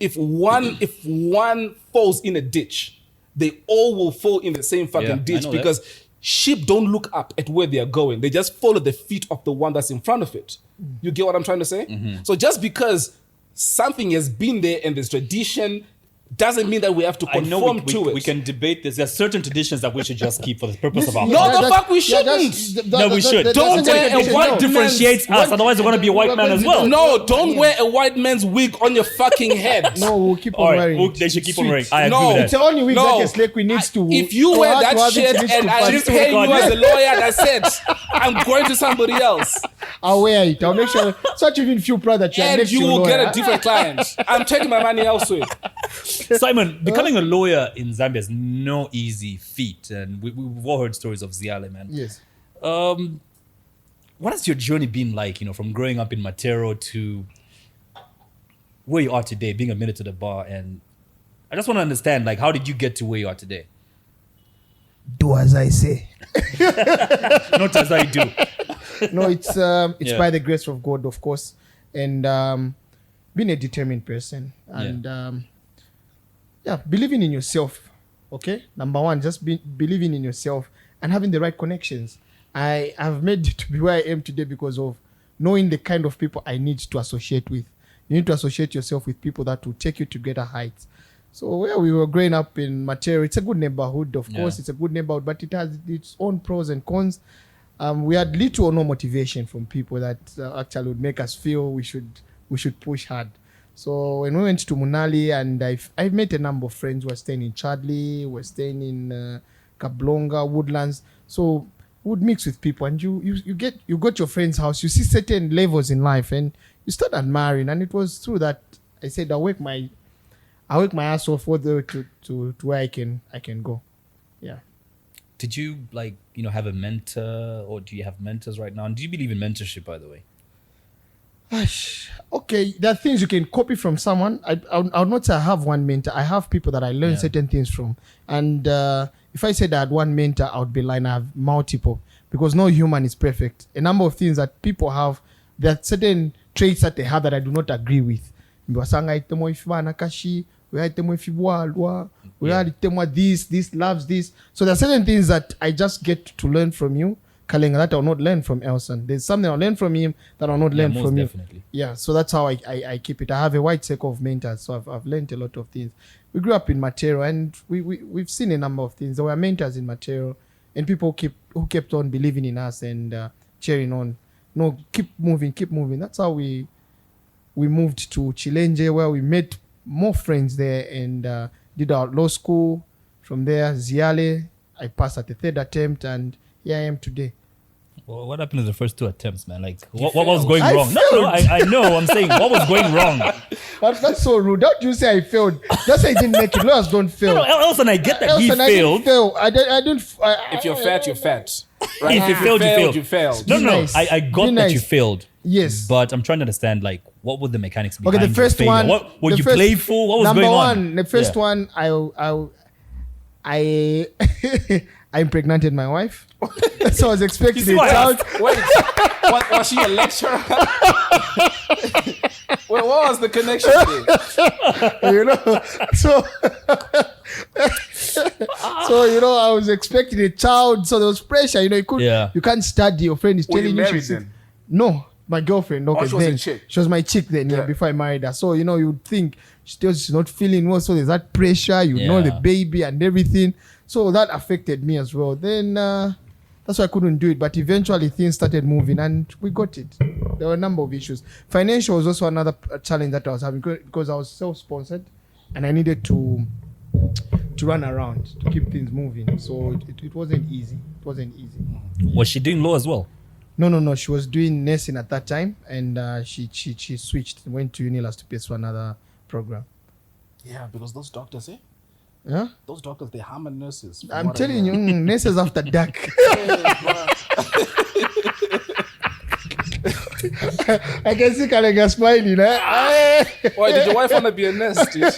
one falls in a ditch, they all will fall in the same Yeah, fucking I ditch know because sheep don't look up at where they are going. They just follow the feet of the one that's in front of it. You get what I'm trying to say? Mm-hmm. So just because something has been there and there's tradition doesn't mean that we have to I know conform to it. we can debate this. There are certain traditions that we should just keep for the purpose of our No, podcast. the fuck we shouldn't. No, we should. Don't wear a white What differentiates us? Otherwise, we're going to be a white man as well. No, don't wear a white man's wig on your fucking head. No, we'll keep All on right, wearing. they should keep on Sweet. wearing. I agree No. with It's that. the only wig No. that a slave queen needs to. If you to wear have- that to have it shit needs and to I'm pass. paying you as a lawyer that said, I'm going to somebody else, I'll wear it. I'll make sure. So that you even feel proud that you're and next you to will lawyer. get a different client. I'm taking my money elsewhere. Simon, becoming a lawyer in Zambia is no easy feat. And we've all heard stories of Ziale, man. Yes. what has your journey been like, from growing up in Matero to where you are today, being admitted to the bar? And I just want to understand, like, how did you get to where you are today? Do as I say. Not as I do. No, it's by the grace of God, of course, and being a determined person and believing in yourself. Okay, number one, just believing in yourself and having the right connections. I have made it to be where I am today because of knowing the kind of people I need to associate with. You need to associate yourself with people that will take you to greater heights. So where we were growing up in Matero, it's a good neighborhood, of course, it's a good neighborhood, but it has its own pros and cons. We had little or no motivation from people that actually would make us feel we should push hard. So when we went to Munali, and I've met a number of friends who are staying in Chadley, who are staying in Kablonga, Woodlands. So we would mix with people, and you got your friend's house, you see certain levels in life, and you start admiring. And it was through that I said I work my ass off all the way to where I can go. Yeah. Did you have a mentor, or do you have mentors right now? And do you believe in mentorship, by the way? Okay, there are things you can copy from someone. I would not say I have one mentor. I have people that I learn certain things from. And if I said I had one mentor, I would be lying. I have multiple, because no human is perfect. A number of things that people have, there are certain traits that they have that I do not agree with. This loves this. So there are certain things that I just get to learn from you, Kalenga, that I'll not learn from Elson. There's something I'll learn from him that I'll not learn from definitely. you. Yeah, so that's how I keep it. I have a wide circle of mentors, so I've learned a lot of things. We grew up in Matero, and we've seen a number of things. There were mentors in Matero, and people who kept on believing in us and cheering on. No, keep moving. That's how we moved to Chilenje, where we met more friends there and did our law school. From there, Ziale, I passed at the third attempt, and here I am today. Well, what happened to the first two attempts, man? Like, what was going wrong? No, I know. I'm saying, what was going wrong? That's so rude. Don't you say I failed. Just say I didn't make it. Lawyers don't fail. No, Elson, I get that he failed. I don't. If you're fat, you're fat. Right? If you failed, you failed. No, nice. I got that you failed. Yes. But I'm trying to understand, like, what would the mechanics be? Okay, the first one. What were you playful? What was going on? The first one, I impregnated my wife. So I was expecting a child. Wait, what, was she a lecturer? What was the connection there? So I was expecting a child. So there was pressure. You can't study. Your friend is telling you. No, my girlfriend. Okay, she was a chick. She was my chick then. Yeah, before I married her. So you'd think she's not feeling well. So there's that pressure. Know the baby and everything. So that affected me as well. Then that's why I couldn't do it. But eventually things started moving and we got it. There were a number of issues. Financial was also another challenge that I was having because I was self-sponsored and I needed to run around to keep things moving. So it wasn't easy. It wasn't easy. Was she doing law as well? No. She was doing nursing at that time and she switched, went to Unilas to pursue another program. Yeah, because those doctors, Huh? Those doctors, they harm nurses. I'm telling you, nurses after dark. I can see Kalenga smiling. Why did your wife want to be a nurse, dude?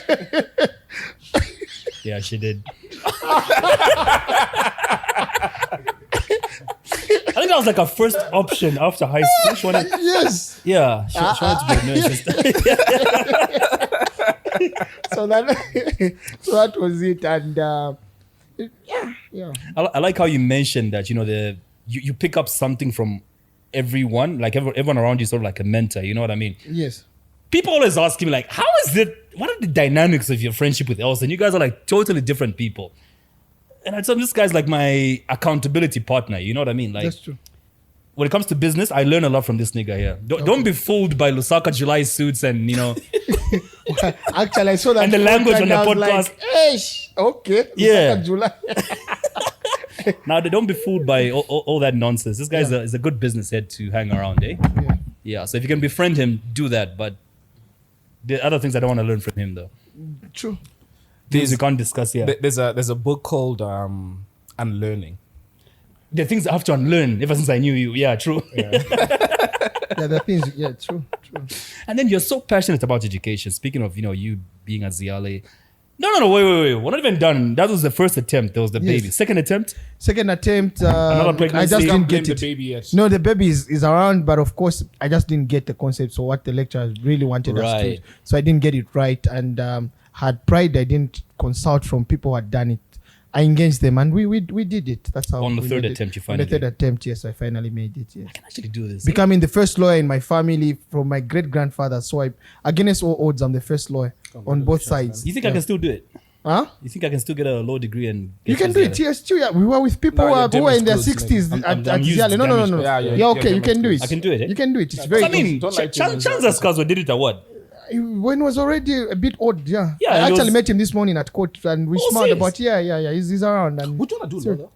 Yeah, she did. I think that was like her first option after high school. She wanted, yes. Yeah, she wanted to be a nurse. So that was it, and yeah. I like how you mentioned that you pick up something from everyone, like everyone around you, sort of like a mentor. You know what I mean? Yes. People always ask me, like, how is it? What are the dynamics of your friendship with Elson? You guys are like totally different people. And I tell them, this guy's like my accountability partner. You know what I mean? Like, that's true. When it comes to business, I learn a lot from this nigga here. Don't be fooled by Lusaka July suits and Actually, I saw that. And the language on the podcast. Like, okay. Yeah. July. Now, don't be fooled by all that nonsense. This guy is a good business head to hang around, eh? Yeah. So if you can befriend him, do that. But there are other things I don't want to learn from him, though. True. Things you can't discuss here. There's a book called Unlearning. the things I have to unlearn ever since I knew you. Yeah, true. Yeah, the things. Yeah, true. And then you're so passionate about education. Speaking of, you being at Ziale. No, wait. We're not even done. That was the first attempt. There was the baby. Second attempt. Another pregnancy. I just didn't get the it. baby yet. No, the baby is around, but of course, I just didn't get the concept. So what the lecturer really wanted us to do. So I didn't get it right, and had pride. I didn't consult from people who had done it. I engaged them, and we did it. That's how. On the third attempt, you finally. On the third attempt, yes, I finally made it. Yes. I can actually do this. Becoming the first lawyer in my family from my great grandfather. So against all odds, I'm the first lawyer on both sides. You think I can still do it? Huh? You think I can still get a law degree and you can do it? Yes, too. Yeah, we were with people who are in their 60s at Ziale. No. Yeah, okay, you can do it. I can do it. You can do it. It's very. I mean, Don't like Chanza's cousin did it at what? When it was already a bit odd, yeah. Yeah, I actually met him this morning at court, and we smiled serious? about. Yeah. He's around. And What do you want to do, brother?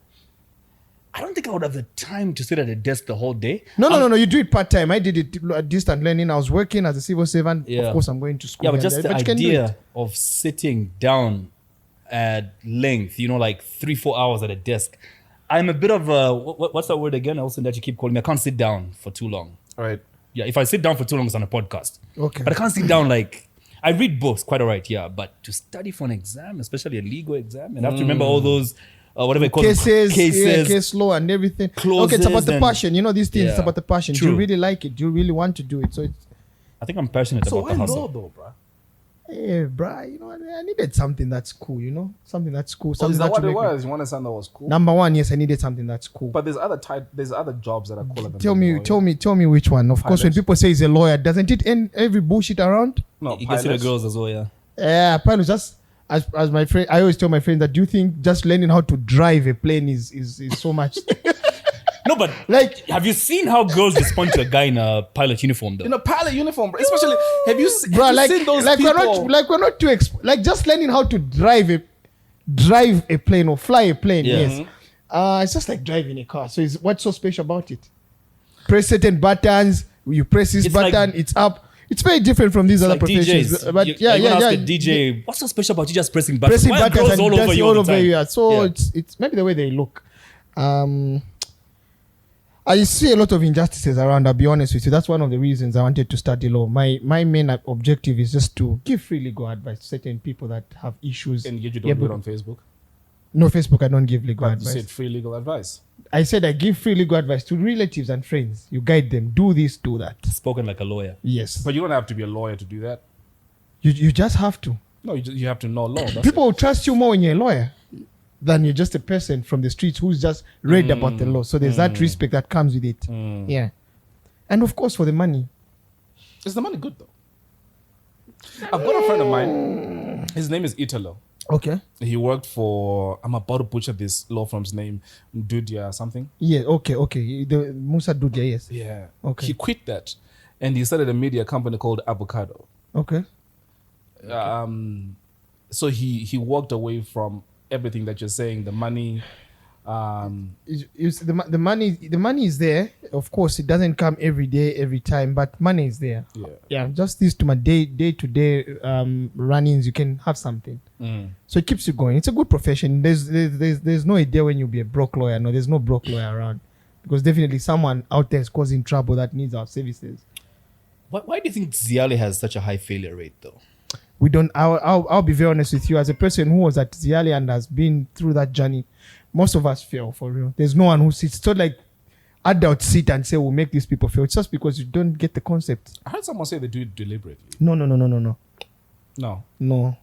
I don't think I would have the time to sit at a desk the whole day. No. You do it part time. I did it distant learning. I was working as a civil servant. Yeah. Of course, I'm going to school. Yeah, but just and the but you can do it. idea of sitting down at length, like 3-4 hours at a desk. I'm a bit of a, what's that word again? Also that you keep calling me. I can't sit down for too long. All right. Yeah, if I sit down for too long, it's on a podcast. Okay. But I can't sit down I read books, quite all right, yeah. But to study for an exam, especially a legal exam, and I have to remember all those, whatever you call cases, them, case law and everything. Clauses Okay, it's about the and- passion. These things, it's Yeah. about the passion. Do True. you really like it? Do you really want to do it? So it's, I think I'm passionate So about why the law hustle. though, bro? bruh, I needed something that's cool, something that's cool. Oh, Something is that that what will it make me- was? You wanted something that was cool? Number one, yes, I needed something that's cool. But there's other jobs that are cooler than Tell being a lawyer. me which one. Of course, when Pilot. people say he's a lawyer, doesn't it end every bullshit around? No, You can see the pilot. girls as well, yeah. Yeah, pilot. Just as my friend, I always tell my friends that do you think just learning how to drive a plane is so much? No, but have you seen how girls respond to a guy in a pilot uniform, though? In a pilot uniform, bro. Especially, have you seen those like people? we're not too like just learning how to drive a plane or fly a plane. Yeah. Yes, it's just like driving a car. So what's so special about it? Press certain buttons. You press this It's button, like- it's up. It's very different from these other Like professions. DJs. But You're gonna ask a DJ, what's so special about you just pressing buttons? pressing Why are buttons girls and all over dancing you all all the over time? you. Yeah. So Yeah. it's maybe the way they look. I see a lot of injustices around. I'll be honest with you. That's one of the reasons I wanted to study law. My main objective is just to give free legal advice to certain people that have issues. And yet you don't do it on Facebook. No, Facebook, I don't give legal But you advice. said free legal advice. I said I give free legal advice to relatives and friends. You guide them. Do this, do that. Spoken like a lawyer. Yes. But you don't have to be a lawyer to do that. You just have to. No, you have to know law. That's People will trust you more when you're a lawyer than you're just a person from the streets who's just read about the law. So there's that respect that comes with it. Yeah. And of course, for the money. it. Is the money good though? I've got a friend of mine. His name is Italo. Okay. He worked for. I'm about to butcher this law firm's name, Dudia something. Yeah, okay. The Musa Dudia, yes. Yeah. Okay. He quit that, and he started a media company called Avocado. Okay. So he walked away from everything that you're saying. The money. The money is there. Of course, it doesn't come every day, every time, but money is there. Yeah. Just this to my day to day runnings, you can have something. So it keeps you going. It's a good profession. There's no idea when you'll be a broke lawyer. No, there's no broke lawyer around, because definitely someone out there is causing trouble that needs our services. Why do you think Ziale has such a high failure rate, though? We don't. I'll be very honest with you. As a person who was at Ziale and has been through that journey, most of us fail for real. There's no one who sits. It's not like adults sit and say we'll make these people fail. It's just because you don't get the concept. I heard someone say they do it deliberately. No. No.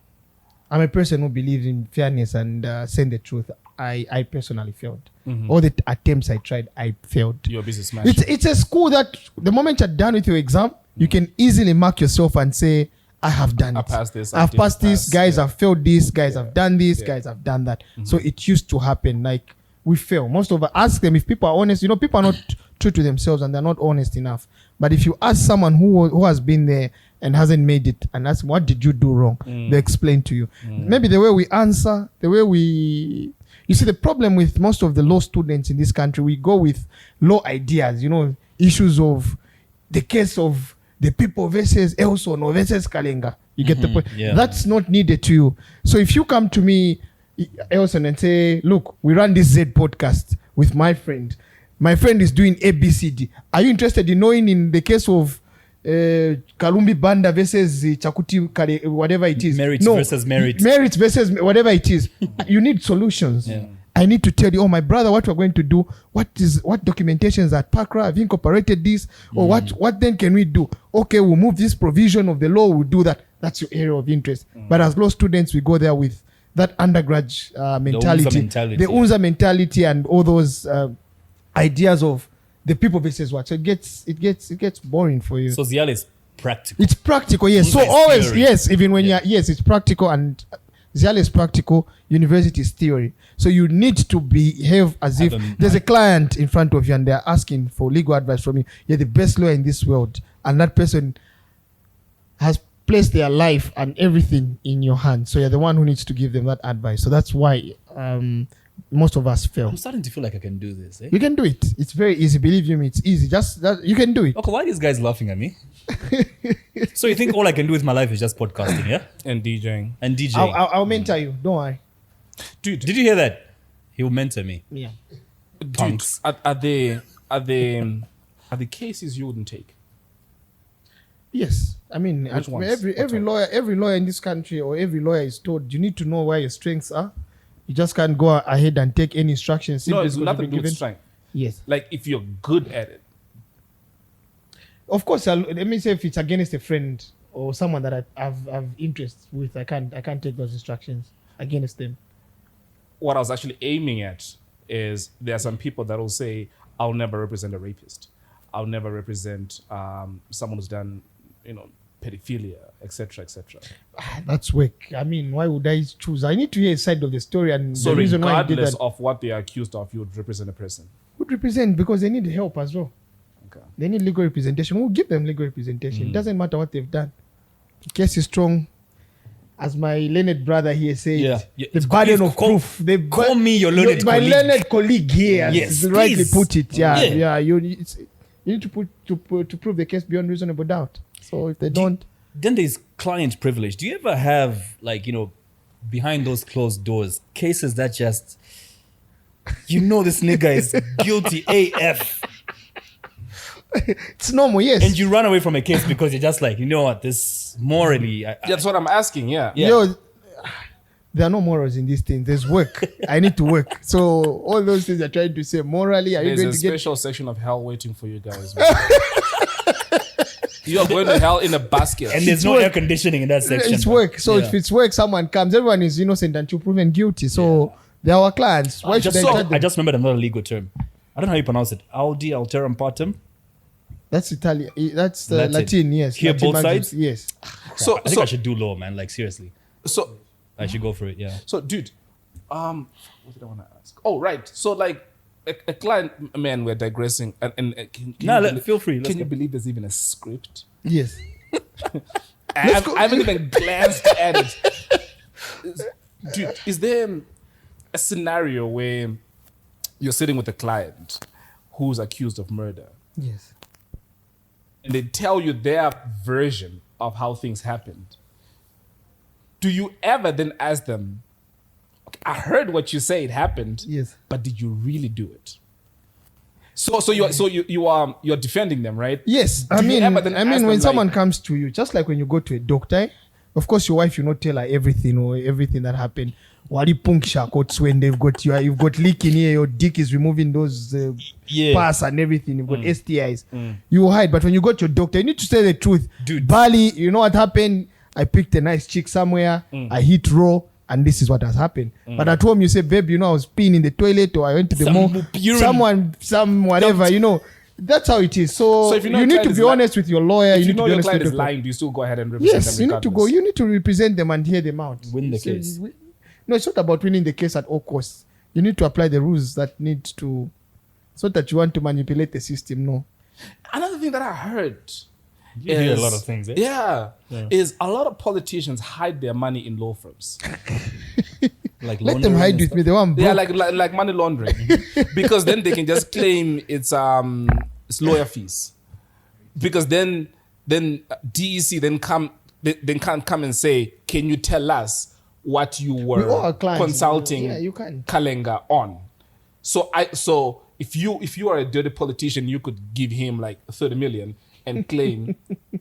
I'm a person who believes in fairness and saying the truth. I personally failed. All the attempts I tried, I failed. You're a businessman. It's a school that the moment you're done with your exam, you can easily mark yourself and say, I have done I it. passed this, I've passed this. Guys yeah. have failed this. Guys have done this. Guys have done that. So it used to happen. Like we fail. Most of us ask them if people are honest. People are not true to themselves and they're not honest enough. But if you ask someone who has been there and hasn't made it and ask what did you do wrong, they explain to you. Maybe the way we answer, the way we. You see, the problem with most of the law students in this country, we go with law ideas. Issues of the case of the people versus Elson or versus Kalenga. You get the point? Yeah. That's not needed to you. So if you come to me, Elson, and say, look, we run this Zed podcast. with my friend. My friend is doing ABCD. Are you interested in knowing in the case of Kalumbi Banda versus Chakuti Kare, whatever it is? Merit versus merit. Merit versus whatever it is. You need solutions. Yeah. I need to tell you, oh, my brother, what we're going to do, what documentations at Pakra have incorporated this, or what then can we do? Okay, we'll move this provision of the law, we'll do that. That's your area of interest. But as law students, we go there with that undergrad mentality, the Unza mentality, and all those ideas of the people versus what. So it gets boring for you. So Zial is practical. It's practical, yes. Unza So is always, theory. yes, even when yes, it's practical, and Zial is practical, university is theory. So you need to behave as if there's a client in front of you and they're asking for legal advice from you. You're the best lawyer in this world, and that person has placed their life and everything in your hands. So you're the one who needs to give them that advice. So that's why most of us fail. I'm starting to feel like I can do this. You can do it. It's very easy. Believe you me, it's easy. Just that you can do it. Okay, why are these guys laughing at me? So you think all I can do with my life is just podcasting, yeah? And DJing. And DJing. I'll mentor you. Don't worry. Dude, Did you hear that? He will mentor me. Yeah. Punks. Are the cases you wouldn't take? Yes, I mean Which ones? every lawyer in this country, or every lawyer is told you need to know where your strengths are. You just can't go ahead and take any instructions. No, simply it's because nothing you've to do been with given. strength. Yes, Like if you're good at it. of course. Let me say if it's against a friend or someone that I've interest with, I can't take those instructions against them. What I was actually aiming at is there are some people that will say, I'll never represent a rapist. I'll never represent someone who's done, pedophilia, etc., etc. That's work. I mean, why would I choose? I need to hear a side of the story and So the reason why I did regardless that. of what they are accused of, you would represent a person. Would represent because they need help as well. Okay. They need legal representation. We'll give them legal representation. It doesn't matter what they've done. The case is strong. As my learned brother here said, Yeah. the burden of proof. Call me your learned my colleague. learned colleague here. Yes, has rightly please. put it. Yeah, Yeah. yeah. You need to prove the case beyond reasonable doubt. So if they don't, Then there's client privilege. Do you ever have, behind those closed doors, cases that just, this nigga is guilty AF, it's normal. Yes. and you run away from a case because you're just like, you know what, this morally, That's what I'm asking, yeah. Yeah. Yo, there are no morals in these things. There's work. I need to work. So all those things are trying to say morally. Are There's you a going to get? special section of hell waiting for you guys. Man. You are going to hell in a basket. and there's It's no work. air conditioning in that section. It's work. So Yeah. if it's work, someone comes. Everyone is innocent until proven guilty. So they're our clients. Why should I judge them? I just remembered another legal term. I don't know how you pronounce it. Audi alteram partem. That's Italian. That's Latin. Latin. Yes. Hear Latin both language, sides? Yes. So, I think I should do law, man. Like, seriously. so, I should go for it, yeah. so, dude, what did I want to ask? Oh, right. So, like, a client, man, we're digressing. And can Nah, you believe- feel free. Let's Can you go. believe there's even a script? Yes. I haven't even glanced at it. Dude, is there a scenario where you're sitting with a client who's accused of murder Yes. and they tell you their version of how things happened? Do you ever then ask them, okay, I heard what you say it happened, Yes. but did you really do it? So you're defending them, right? Yes. Do you ever then ask them, When like- someone comes to you, just like when you go to a doctor, of course, your wife, you not tell her everything or everything that happened. Wadi punksha coats when you've got leak in here, your dick is removing those Yeah. pus and everything. You've got STIs. You hide, but when you go to your doctor, you need to say the truth. Dude. Bali, you know what happened? I picked a nice chick somewhere. I hit raw. And this is what has happened. But at home, you say, babe, I was peeing in the toilet, or I went to the Some mall. urine. Some whatever, That's how it is. So if you know you your need client to is be honest with your lawyer. If You you need know to be your honest client with is your lying, do you still go ahead and represent Yes, them you need to go. regardless? You need to represent them and hear them out. Win the So case. No, it's not about winning the case at all costs. You need to apply the rules that need to. It's not that you want to manipulate the system. No. Another thing that I heard You hear a lot of things, eh? Yeah, is a lot of politicians hide their money in law firms. Like Let them laundering hide and with stuff. me. They want Yeah, broke. like money laundering, because then they can just claim it's lawyer fees, because then DEC then can't come and say, can you tell us what you We all are were clients. consulting Yeah, you can. Kalenga on? So if you are a dirty politician, you could give him like 30 million and claim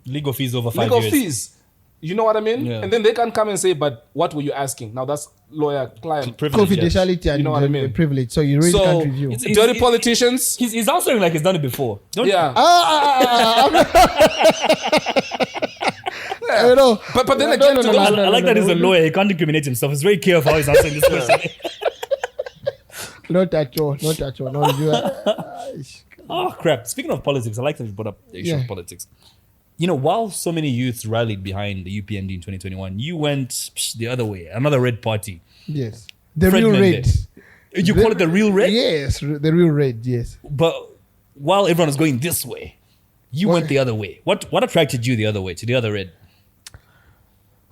Legal fees over 5 legal years. fees. You know what I mean? Yeah. And then they can come and say, but what were you asking? Now that's lawyer-client Privilege, yes. Confidentiality and You know what I mean? the privilege. So you really So, can't review. it's- dirty politicians. He's answering like he's done it before. Yeah. You know, But then No, again, no, to no, those- no, I like that he's a lawyer. He can't incriminate himself. He's very careful how he's answering this question. Not at all. No review. Oh, crap. Speaking of politics, I like that you brought up the issue Yeah. of politics. You know, while so many youths rallied behind the UPND in 2021, you went the other way, another red party. Yes. The Fred real Mendes. red. You call it the real red? Yes, the real red, yes. But while everyone was going this way, you went the other way. What attracted you the other way, to the other red?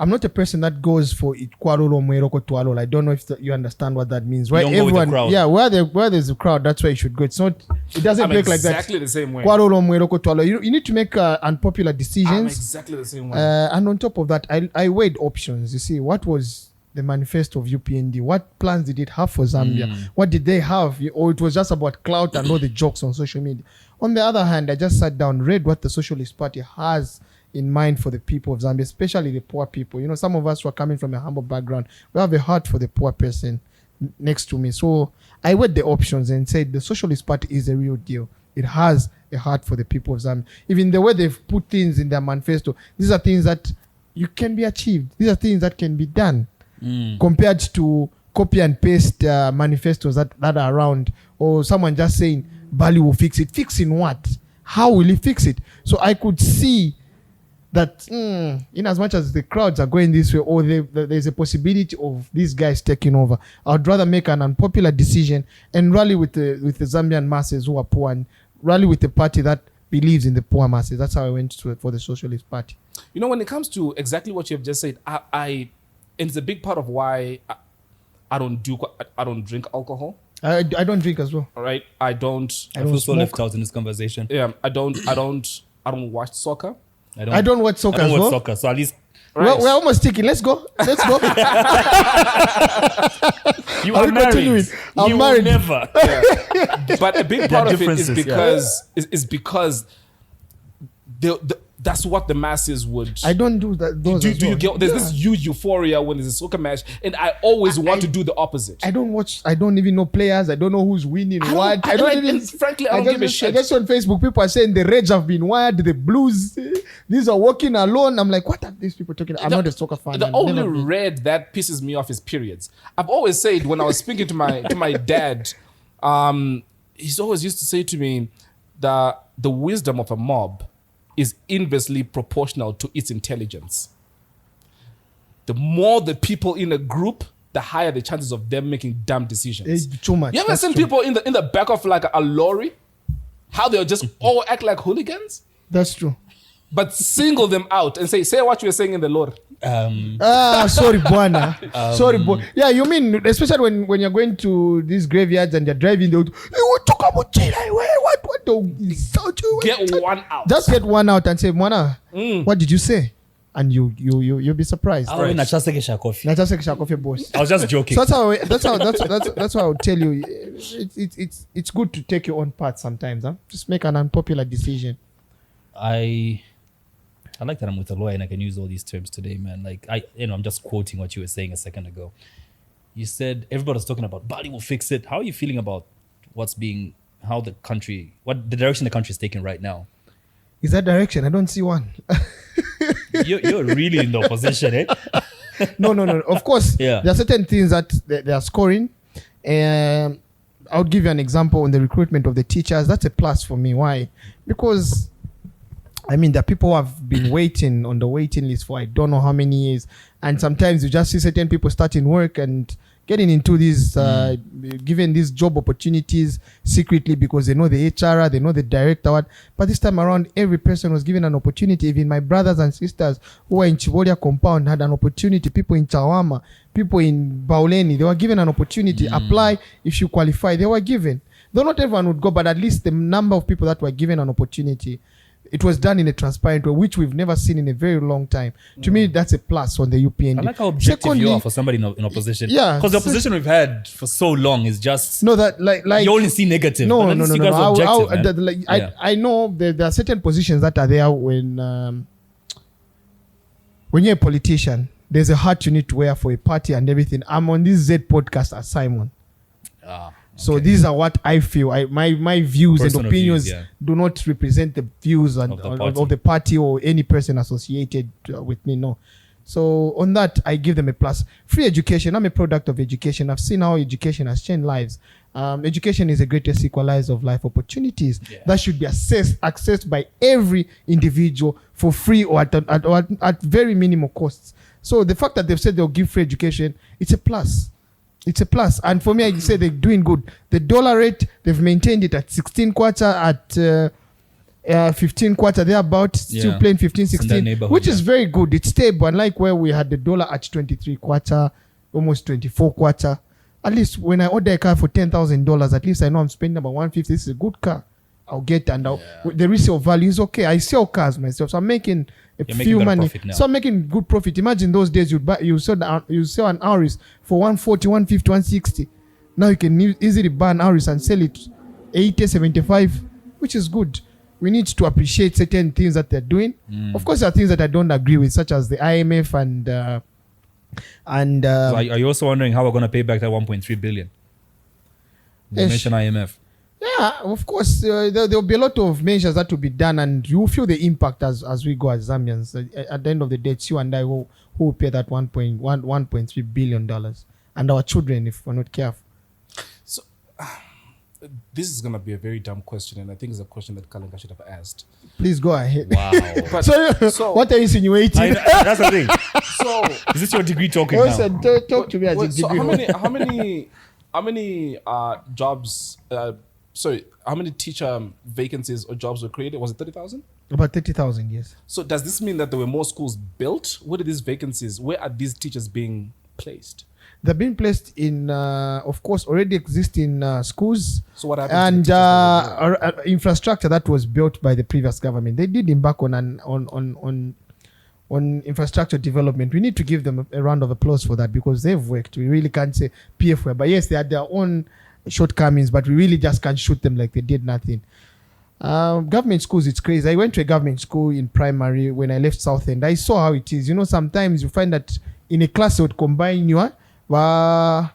I'm not a person that goes for Ikwarolo Mweroko Tualo. I don't know if you understand what that means. Right? don't go with the crowd. Yeah, where there's a crowd, that's where you should go. It doesn't I'm work like that. exactly the same way. Kwarolo Mweroko Tualo. You need to make unpopular I'm decisions. exactly the same way. And on top of that, I weighed options. You see, what was the manifesto of UPND? What plans did it have for Zambia? What did they have? Or it was just about clout and all the jokes on social media. On the other hand, I just sat down, read what the Socialist Party has in mind for the people of Zambia, especially the poor people. You know, some of us who are coming from a humble background, we have a heart for the poor person next to me. So I weighed the options and said the Socialist Party is a real deal. It has a heart for the people of Zambia. Even the way they've put things in their manifesto, these are things that you can be achieved. These are things that can be done compared to copy and paste manifestos that are around, or someone just saying Bali will fix it. Fix in what? How will he fix it? So I could see that in as much as the crowds are going this way, or there's a possibility of these guys taking over, I'd rather make an unpopular decision and rally with the Zambian masses who are poor, and rally with the party that believes in the poor masses. That's how I went for the Socialist Party. You know, when it comes to exactly what you have just said, and it's a big part of why I don't drink alcohol. I don't drink as well. All right, I don't. I feel so left out in this conversation. Yeah, I don't watch soccer. I don't watch soccer I don't as watch well. soccer, so at least Right. We're almost sticking. Let's go. you Are are we married. continuing? I'm You married. will never. But a big There part are of it is differences, because that's what the masses would. I don't do that. Those do as you well. get? There's this huge euphoria when there's a soccer match, and I always want to do the opposite. I don't watch. I don't even know players. I don't know who's winning. What? I don't even. Frankly, I don't give a shit. I just on Facebook, people are saying the Reds have been wired. The Blues, these are walking alone. I'm like, what are these people talking? I'm not a soccer fan. The I've only never been. red that pisses me off is periods. I've always said when I was speaking to my dad, he's always used to say to me that the wisdom of a mob is inversely proportional to its intelligence. The more the people in a group, the higher the chances of them making dumb decisions. It's too much. You ever That's seen true. people in the back of like a lorry? How they'll just all act like hooligans? That's true. But single them out and say what you were saying in the lorry. Sorry, Buana. Sorry, yeah, you mean especially when you're going to these graveyards and you're driving, they'll talk about China. What Get one out. Just get one out and say, Mwana, what did you say? And you'll be surprised. I was Nachaseke coffee boss. just joking. So that's why I would tell you, it's good to take your own path sometimes. Huh? Just make an unpopular decision. I like that I'm with a lawyer and I can use all these terms today, man. Like I'm just quoting what you were saying a second ago. You said everybody's talking about Bali will fix it. How are you feeling about what the direction the country is taking right now? Is that direction? I don't see one. You're really in the opposition, eh? No. Of course, Yeah. there are certain things that they are scoring. I would give you an example on the recruitment of the teachers. That's a plus for me. Why? Because there are people who have been waiting on the waiting list for I don't know how many years. And sometimes you just see certain people starting work and getting into these, given these job opportunities secretly because they know the HR, they know the director. But this time around, every person was given an opportunity. Even my brothers and sisters who were in Chivolia compound had an opportunity. People in Chawama, people in Bauleni, they were given an opportunity. Apply if you qualify. They were given. Though not everyone would go, but at least the number of people that were given an opportunity it was done in a transparent way, which we've never seen in a very long time. To me, that's a plus on the UPND. I like how objective you are for somebody in opposition. Yeah, because the opposition we've had for so long is just no, that like you only see negative. No, but no, no, you no. guys are objective, man. I know there are certain positions that are there when you're a politician. There's a hat you need to wear for a party and everything. I'm on this Zed podcast as Simon. So these are what I feel. My views Personal and opinions views, do not represent the views of the party or any person associated with me. No. So on that, I give them a plus. Free education. I'm a product of education. I've seen how education has changed lives. Education is the greatest equalizer of life opportunities that should be accessed by every individual for free or at very minimal costs. So the fact that they've said they'll give free education, it's a plus. It's a plus. And for me, I say they're doing good. The dollar rate, they've maintained it at 16 quarter, at 15 quarter. They're about still playing 15, 16, which is very good. It's stable. Unlike where we had the dollar at 23 quarter, almost 24 quarter. At least when I order a car for $10,000, at least I know I'm spending about $150. This is a good car. I'll get and the resale value is okay. I sell cars myself, so I'm making few money. So I'm making good profit. Imagine those days you sell an Auris for 140, 150, 160. Now you can easily buy an Auris and sell it 80, 75, which is good. We need to appreciate certain things that they're doing. Of course, there are things that I don't agree with, such as the IMF and. So are you also wondering how we're going to pay back that 1.3 billion? You mentioned IMF. Yeah, of course, there'll be a lot of measures that will be done, and you will feel the impact as we go as Zambians. At the end of the day, it's you and I who will pay that $1.3 billion, and our children if we're not careful. So, this is going to be a very dumb question, and I think it's a question that Kalenga should have asked. Please go ahead. Wow. But, so what are you insinuating? That's the thing. So, is this your degree talking now? Talk to me as a degree. How many jobs? How many teacher vacancies or jobs were created? Was it 30,000? About 30,000, yes. So does this mean that there were more schools built? Where are these vacancies? Where are these teachers being placed? They're being placed in, of course, already existing schools. So what happened? And infrastructure that was built by the previous government. They did embark on infrastructure development. We need to give them a round of applause for that because they've worked. We really can't say PF, but yes, they had their own shortcomings, but we really just can't shoot them like they did nothing. Government schools, it's crazy. I went to a government school in primary when I left South End. I saw how it is. Sometimes you find that in a class they would combine you one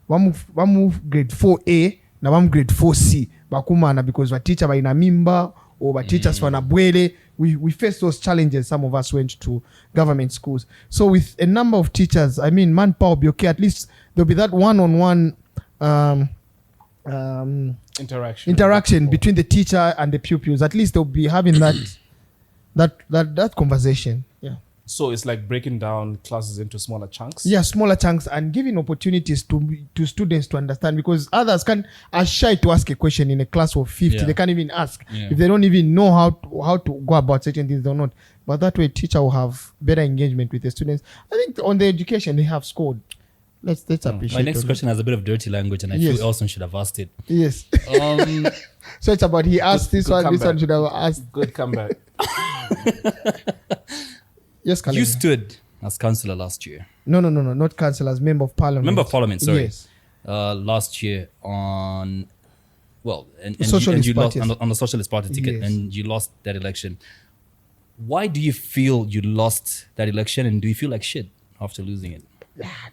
move grade 4A na one grade 4C bakumana because our teacher by mimba or teachers for nabwele. We faced those challenges. Some of us went to government schools. So with a number of teachers, manpower will be okay. At least there'll be that one-on-one interaction between the teacher and the pupils. At least they'll be having that conversation. Yeah. So it's like breaking down classes into smaller chunks. Yeah, smaller chunks and giving opportunities to students to understand, because others are shy to ask a question in a class of 50. They can't even ask if they don't even know how to go about certain things or not. But that way, teacher will have better engagement with the students. I think on the education they have scored. Let's appreciate. My next question has a bit of dirty language, and I feel Elson should have asked it. Yes. So it's about he asked this one. This one should have asked. Good comeback. Yes, Kalenga. You stood as councillor last year. No, not councillor, as member of parliament. Member of parliament, sorry. Yes. Last year on, and Socialist you Party, lost on the Socialist Party ticket, and you lost that election. Why do you feel you lost that election, and do you feel like shit after losing it?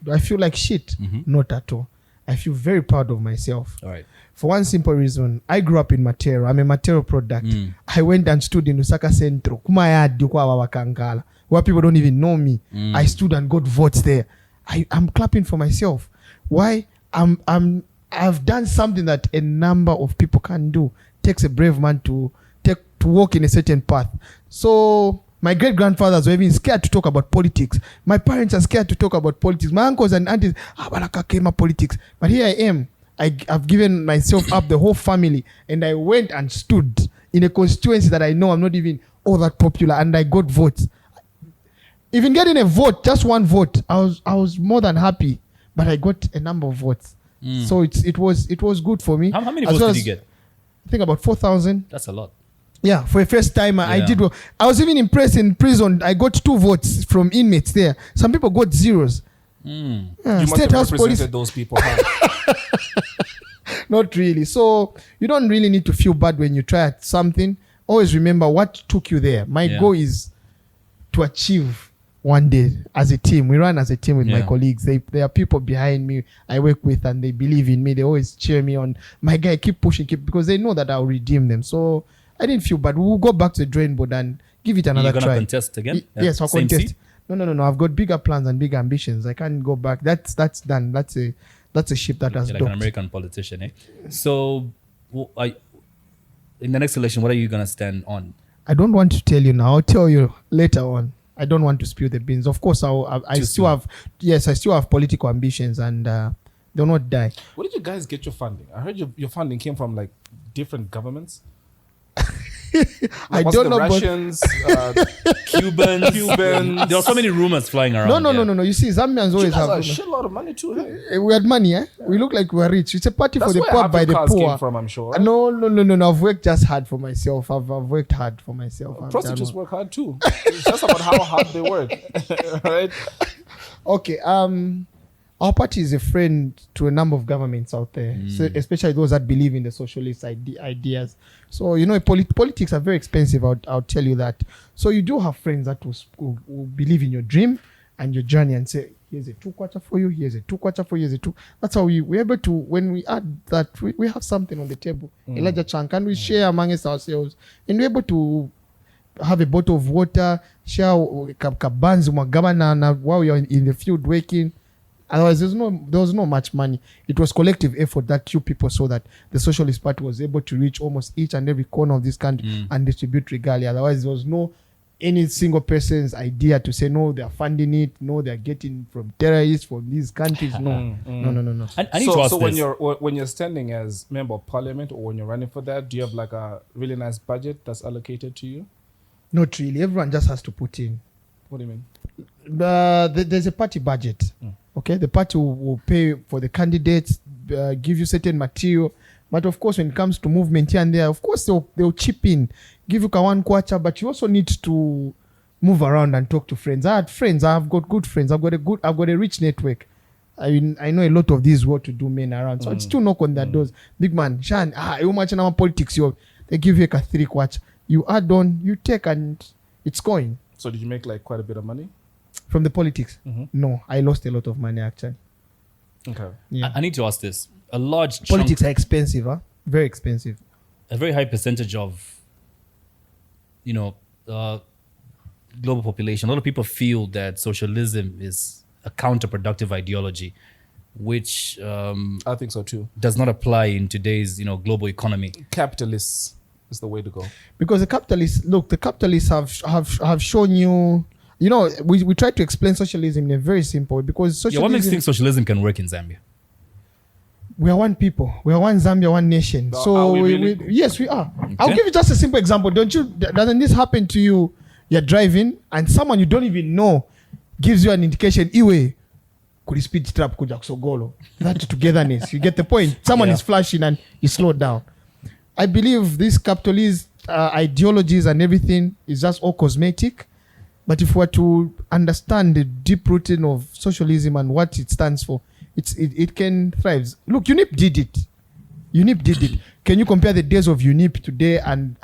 Do I feel like shit? Not at all. I feel very proud of myself. All right. For one simple reason, I grew up in Matero. I'm a Matero product. I went and stood in Lusaka Centro, where people don't even know me. I stood and got votes there. I'm clapping for myself. Why? I've done something that a number of people can do. Takes a brave man to walk in a certain path. So my great-grandfathers were even scared to talk about politics. My parents are scared to talk about politics. My uncles and aunties, politics. But here I am. I've given myself up, the whole family, and I went and stood in a constituency that I know I'm not even all that popular, and I got votes. Even getting a vote, just one vote, I was more than happy. But I got a number of votes. So it was good for me. How many votes did you get? I think about 4,000. That's a lot. Yeah, for a first time, I Yeah. did well. I was even impressed in prison. I got 2 votes from inmates there. Some people got 0s. Yeah, You must State have House represented police, those people. Huh? not really. So you don't really need to feel bad when you try at something. Always remember what took you there. My Yeah. goal is to achieve one day as a team. We run as a team with my Yeah. colleagues. There are people behind me I work with, and they believe in me. They always cheer me on. My guy, keep pushing, because they know that I'll redeem them. So I didn't feel bad. We'll go back to the drawing board and give it another You're gonna try. contest again? Yes, I'll Same contest. seat? No. I've got bigger plans and bigger ambitions. I can't go back. That's done. That's a ship that has You're like an docked. American politician, eh? So, in the next election, what are you gonna stand on? I don't want to tell you now. I'll tell you later on. I don't want to spill the beans. Of course, I Too still soon. have. Yes, I still have political ambitions, and they'll not die. Where did you guys get your funding? I heard your funding came from like different governments. I Was don't it know, the but Russians, Cubans. Cubans. There are so many rumors flying around. no. You see, Zambians You always guys have. have a shitload of money too. Hey? We had money, eh? We look like we're rich. It's a party That's for the where poor half by your the cars poor. came from, I'm sure. Right? No. I've worked just hard for myself. I've worked hard for myself. I've done Prostitutes well. work hard too. It's just about how hard they work, right? Okay. Our party is a friend to a number of governments out there, so especially those that believe in the socialist ideas. So politics are very expensive. I'll tell you that. So you do have friends that will believe in your dream and your journey and say, here's a 2 kwacha for you, here's a 2 kwacha for you, here's a 2. That's how we're able to, when we add that, we have something on the table, a larger chunk, and we share amongst ourselves, and we're able to have a bottle of water, share kabanzi mwagabana while you're in the field working. Otherwise, there was no much money. It was collective effort that you people saw that the Socialist Party was able to reach almost each and every corner of this country and distribute regalia. Otherwise, there was no any single person's idea to say, no, they're funding it. No, they're getting from terrorists from these countries. No. I need to ask So this. when you're standing as member of parliament or when you're running for that, do you have like a really nice budget that's allocated to you? Not really. Everyone just has to put in. What do you mean? There's a party budget. Okay, the party will pay for the candidates, give you certain material. But of course, when it comes to movement here and there, of course they'll chip in, give you one kwacha. But you also need to move around and talk to friends. I had friends. I've got good friends. I've got a rich network. I know a lot of these well-to-do men around. So it's still knock on their doors. Big man, Shan, you much in our politics. They give you a 3 kwacha. You add on, you take, and it's going. So did you make like quite a bit of money? From the politics? No, I lost a lot of money actually. Okay. Yeah. I need to ask this. A large chunk, Politics are expensive, huh? Very expensive. a very high percentage of, global population, a lot of people feel that socialism is a counterproductive ideology, which I think so too. does not apply in today's, global economy. Capitalists is the way to go. Because the capitalists have shown you, we try to explain socialism in a very simple way, because Yeah, what makes socialism, you think socialism can work in Zambia? we are one people, we are one Zambia, one nation. But So are we really? yes, we are. I'll give you just a simple example. Doesn't this happen to you? You're driving and someone you don't even know gives you an indication, iwe could speed trap kuja kusogolo. That togetherness, you get the point. Someone Yeah. is flashing and you slow down. I believe these capitalist ideologies and everything is just all cosmetic. But if we were to understand the deep rooting of socialism and what it stands for, it can thrive. Look, UNIP did it. UNIP did it. Can you compare the days of UNIP today and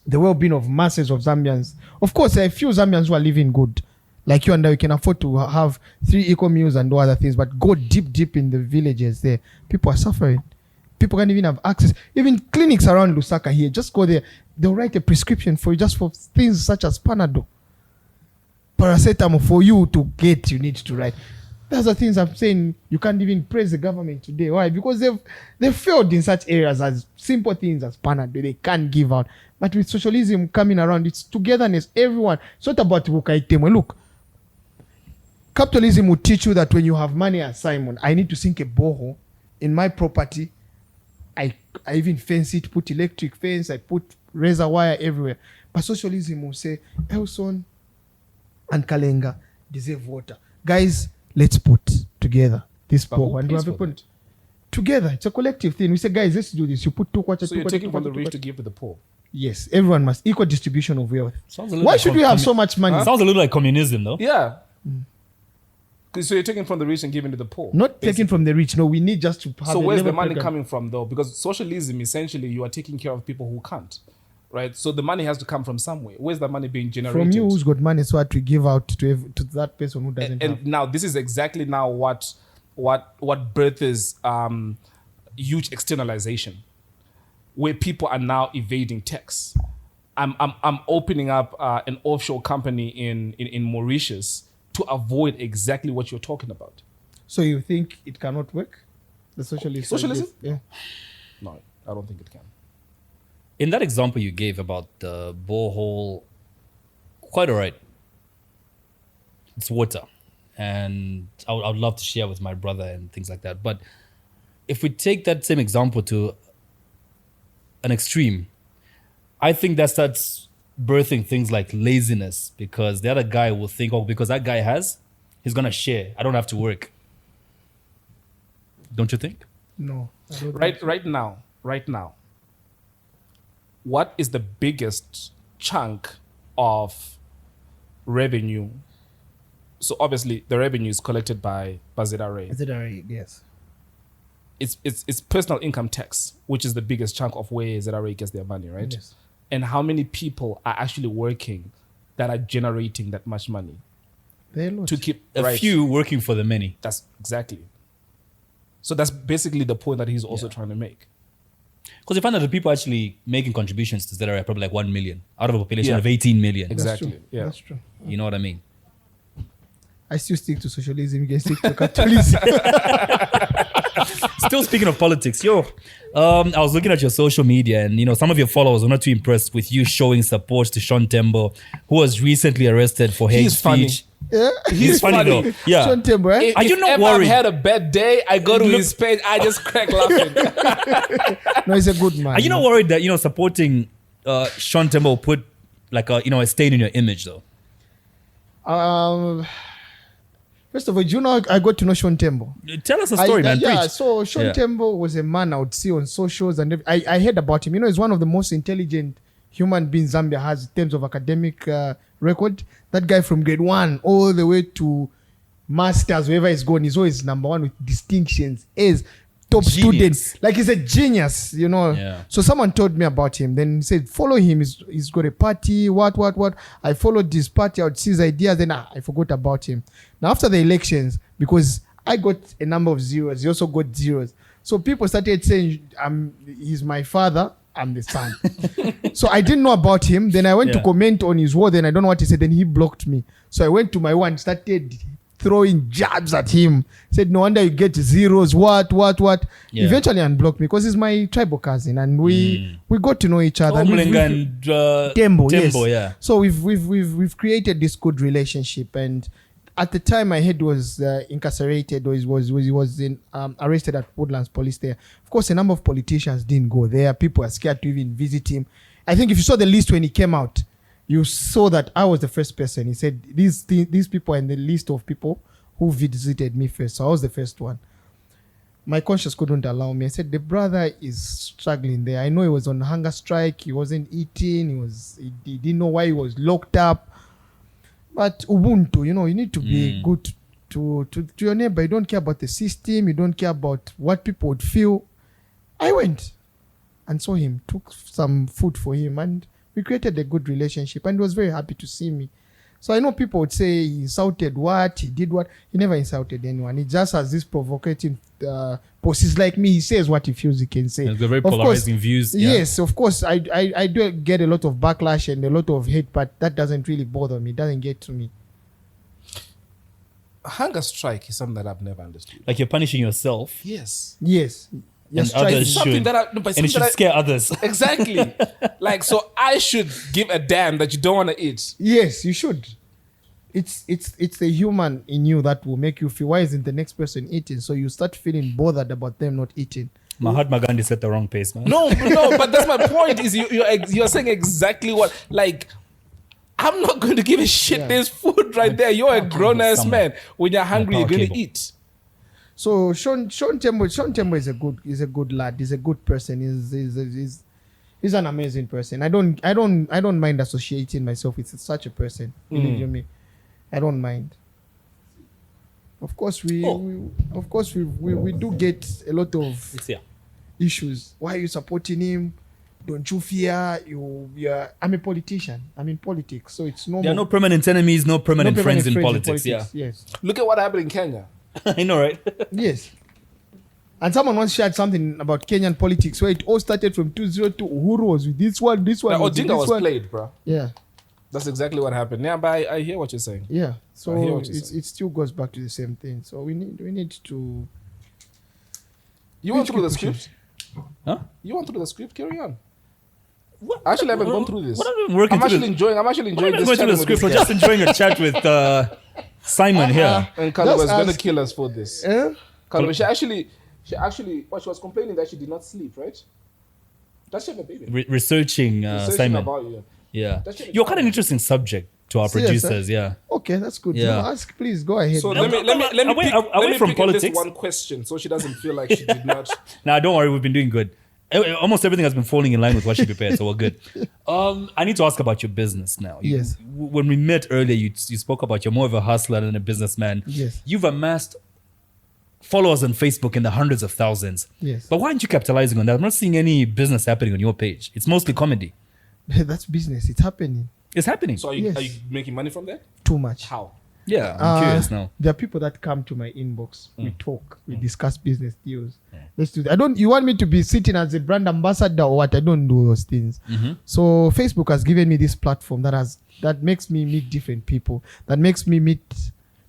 the well-being of masses of Zambians? Of course, there are a few Zambians who are living good. Like you and I, we can afford to have 3 eco meals and do other things. But go deep in the villages there. People are suffering. People can't even have access. Even clinics around Lusaka here, just go there. They'll write a prescription for you just for things such as Panadol. Paracetamol for you to get, you need to write. That's the things I'm saying. You can't even praise the government today. Why? Because they've failed in such areas as simple things as Panadol. They can't give out. But with socialism coming around, it's togetherness. Everyone. It's not about Wukaitemo. Look, capitalism will teach you that when you have money as Simon, I need to sink a borehole in my property. I even fence it, put electric fence, I put razor wire everywhere. But socialism will say, Elson and Kalenga deserve water. Guys, let's put together this But who borehole. And we pays have a for point. together. It's a collective thing. We say, guys, let's do this. You put two quarters. So you're taking from the rich to give to the poor. Yes, everyone must equal distribution of wealth. Sounds a little Why like should we have so much money? Sounds a little like communism, though. Yeah. So you're taking from the rich and giving to the poor. Not taking from the rich. No, we need just to have. So a where's the level money program. coming from, though? Because socialism, essentially, you are taking care of people who can't, right? So the money has to come from somewhere. Where's the money being generated? From you who's got money, so what we give out to that person who doesn't have. And now this is exactly now what birth is huge externalization, where people are now evading tax. I'm opening up an offshore company in Mauritius to avoid exactly what you're talking about. So you think it cannot work? The socialism? Yeah. No, I don't think it can. In that example you gave about the borehole, quite all right. It's water. And I would love to share with my brother and things like that. But if we take that same example to an extreme, I think that starts birthing things like laziness, because the other guy will think, oh, because that guy he's going to share. I don't have to work. Don't you think? No. I don't think so. Right now, what is the biggest chunk of revenue? So obviously the revenue is collected by ZRA. Is it alright? Yes. It's personal income tax, which is the biggest chunk of where ZRA gets their money, right? Yes. And how many people are actually working that are generating that much money There are a lot. to keep A few working for the many. That's exactly. So that's basically the point that he's also trying to make. Because you find that the people actually making contributions to ZRA are probably like 1 million out of a population Yeah. of 18 million. That's Exactly. true. Yeah. That's true. You know what I mean? I still stick to socialism. You can stick to Catholicism. Still speaking of politics, I was looking at your social media, and some of your followers were not too impressed with you showing support to Sean Tembo, who was recently arrested for hate He's funny. speech. Yeah. He's funny though. Yeah. Sean Tembo, eh? Are you If not ever worried? I've had a bad day, I go to his page, I just crack laughing. No, he's a good man. Are you not worried that supporting Sean Tembo put like a stain in your image though? First of all, do you know I got to know Sean Tembo? Tell us a story, man. Yeah, Preach. so Sean Yeah. Tembo was a man I would see on socials, and I heard about him. He's one of the most intelligent human beings Zambia has in terms of academic record. That guy from grade 1 all the way to masters, wherever he's gone, he's always number 1 with distinctions. Is top Genius. student, like he's a genius, Yeah. So someone told me about him. Then he said, follow him. He's got a party. What? I followed this party. I would see his ideas. Then I forgot about him. Now after the elections, because I got a number of zeros, he also got zeros. So people started saying, he's my father. I'm the son. So I didn't know about him. Then I went to comment on his word. Then I don't know what he said. Then he blocked me. So I went to my one, started throwing jabs at him. Said, no wonder you get zeros. What? Yeah. Eventually unblocked me because he's my tribal cousin, and we got to know each other. Oh, And Mulenga and Tembo, yes. yeah. So we've created this good relationship, and at the time I heard he was incarcerated, or he was arrested at Woodlands Police there. Of course, a number of politicians didn't go there. People are scared to even visit him. I think if you saw the list when he came out, you saw that I was the first person. He said, these people are in the list of people who visited me first. So I was the first one. My conscience couldn't allow me. I said, the brother is struggling there. I know he was on hunger strike. He wasn't eating. He didn't know why he was locked up. But Ubuntu, you need to be good to your neighbor. You don't care about the system. You don't care about what people would feel. I went and saw him, took some food for him, and we created a good relationship, and he was very happy to see me. So I know people would say he insulted what, he did what. He never insulted anyone. He just has this provocative posts like me. He says what he feels he can say. There's very Of course, polarizing views. Yeah. Yes, of course. I do get a lot of backlash and a lot of hate, but that doesn't really bother me. It doesn't get to me. Hunger strike is something that I've never understood. Like you're punishing yourself. Yes. Yes. You're And others striking. Something should. that I, no, but And it something should that I- scare others. Exactly. Like, so I should give a damn that you don't want to eat. Yes, you should. It's the human in you that will make you feel, why isn't the next person eating? So you start feeling bothered about them not eating. Mahatma Gandhi set the wrong pace, man. No, but that's my point. Is you're saying exactly what, like, I'm not going to give a shit. Yeah. There's food right there. You're a grown ass somewhere. man. When you're hungry, power you're going cable. to eat. So Sean Tembo is a good lad. He's a good person. He's an amazing person. I don't mind associating myself with such a person. Believe you me, I don't mind. Of course we do get a lot of issues. Why are you supporting him? Don't you fear? I'm a politician. I'm in politics, so it's normal. There are no permanent enemies, no permanent friends in politics. Yeah. Yes. Look at what happened in Kenya. I know, right? Yes. And someone once shared something about Kenyan politics where it all started from 2002. Uhuru was with this one. Odinga was played, bro. Yeah. That's exactly what happened. Yeah, but I hear what you're saying. Yeah. I hear So what you're saying. it still goes back to the same thing. So we need to. You want to do the script? Huh? You want to do the script? Carry on. What? Actually, I haven't gone through this. What have you been working I'm through actually this? enjoying. I'm actually enjoying We're this. going through the chatting with script. We're this just enjoying a chat with Simon here. guy. And Carla Just was going to ask- kill us for this. Eh? Carla, she actually, she was complaining that she did not sleep, right? Does she have a baby? Researching Researching Simon. about you. Yeah. That's it. You're quite an interesting subject to our Serious, producers. Yeah. Okay, that's good. Yeah. No, ask, please go ahead. So No, let me away- pick, away let me from pick politics. This one question so she doesn't feel like she did not. Nah, don't worry. We've been doing good. Almost everything has been falling in line with what she prepared, so we're good. I need to ask about your business now. Yes. When we met earlier, you spoke about you're more of a hustler than a businessman. Yes. You've amassed followers on Facebook in the hundreds of thousands. Yes. But why aren't you capitalizing on that? I'm not seeing any business happening on your page. It's mostly comedy. That's business. It's happening It's happening. So Yes. are you making money from that? too much. How? Yeah, I'm curious now. There are people that come to my inbox. We talk. We discuss business deals. Let's do that. You want me to be sitting as a brand ambassador or what? I don't do those things. So Facebook has given me this platform that makes me meet different people. That makes me meet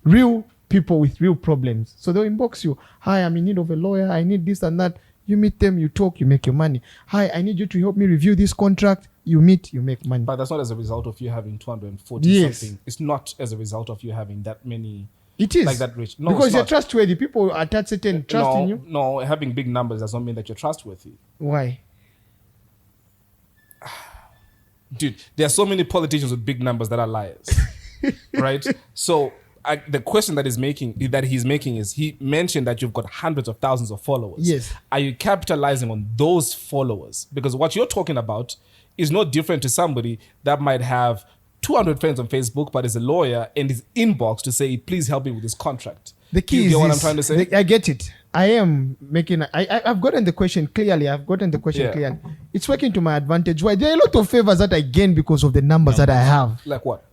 real people with real problems. So they'll inbox you. Hi, I'm in need of a lawyer. I need this and that. You meet them, you talk, you make your money. Hi, I need you to help me review this contract. You meet, you make money. But that's not as a result of you having 240 Yes. something. It's not as a result of you having that many. It is Like that rich. No, because it's you're not. trustworthy. People attach certain trust no, in you. No, having big numbers does not mean that you're trustworthy. Why? Dude, there are so many politicians with big numbers that are liars. Right? So the question that he's making is he mentioned that you've got hundreds of thousands of followers. Yes. Are you capitalizing on those followers? Because what you're talking about is not different to somebody that might have 200 friends on Facebook, but is a lawyer and is inbox to say, please help me with this contract. The key Do you is get what I'm this. trying to say? I get it. I am making. I've gotten the question clearly. Yeah. Clearly. It's working to my advantage. Why? There are a lot of favors that I gain because of the numbers that I have. Like what?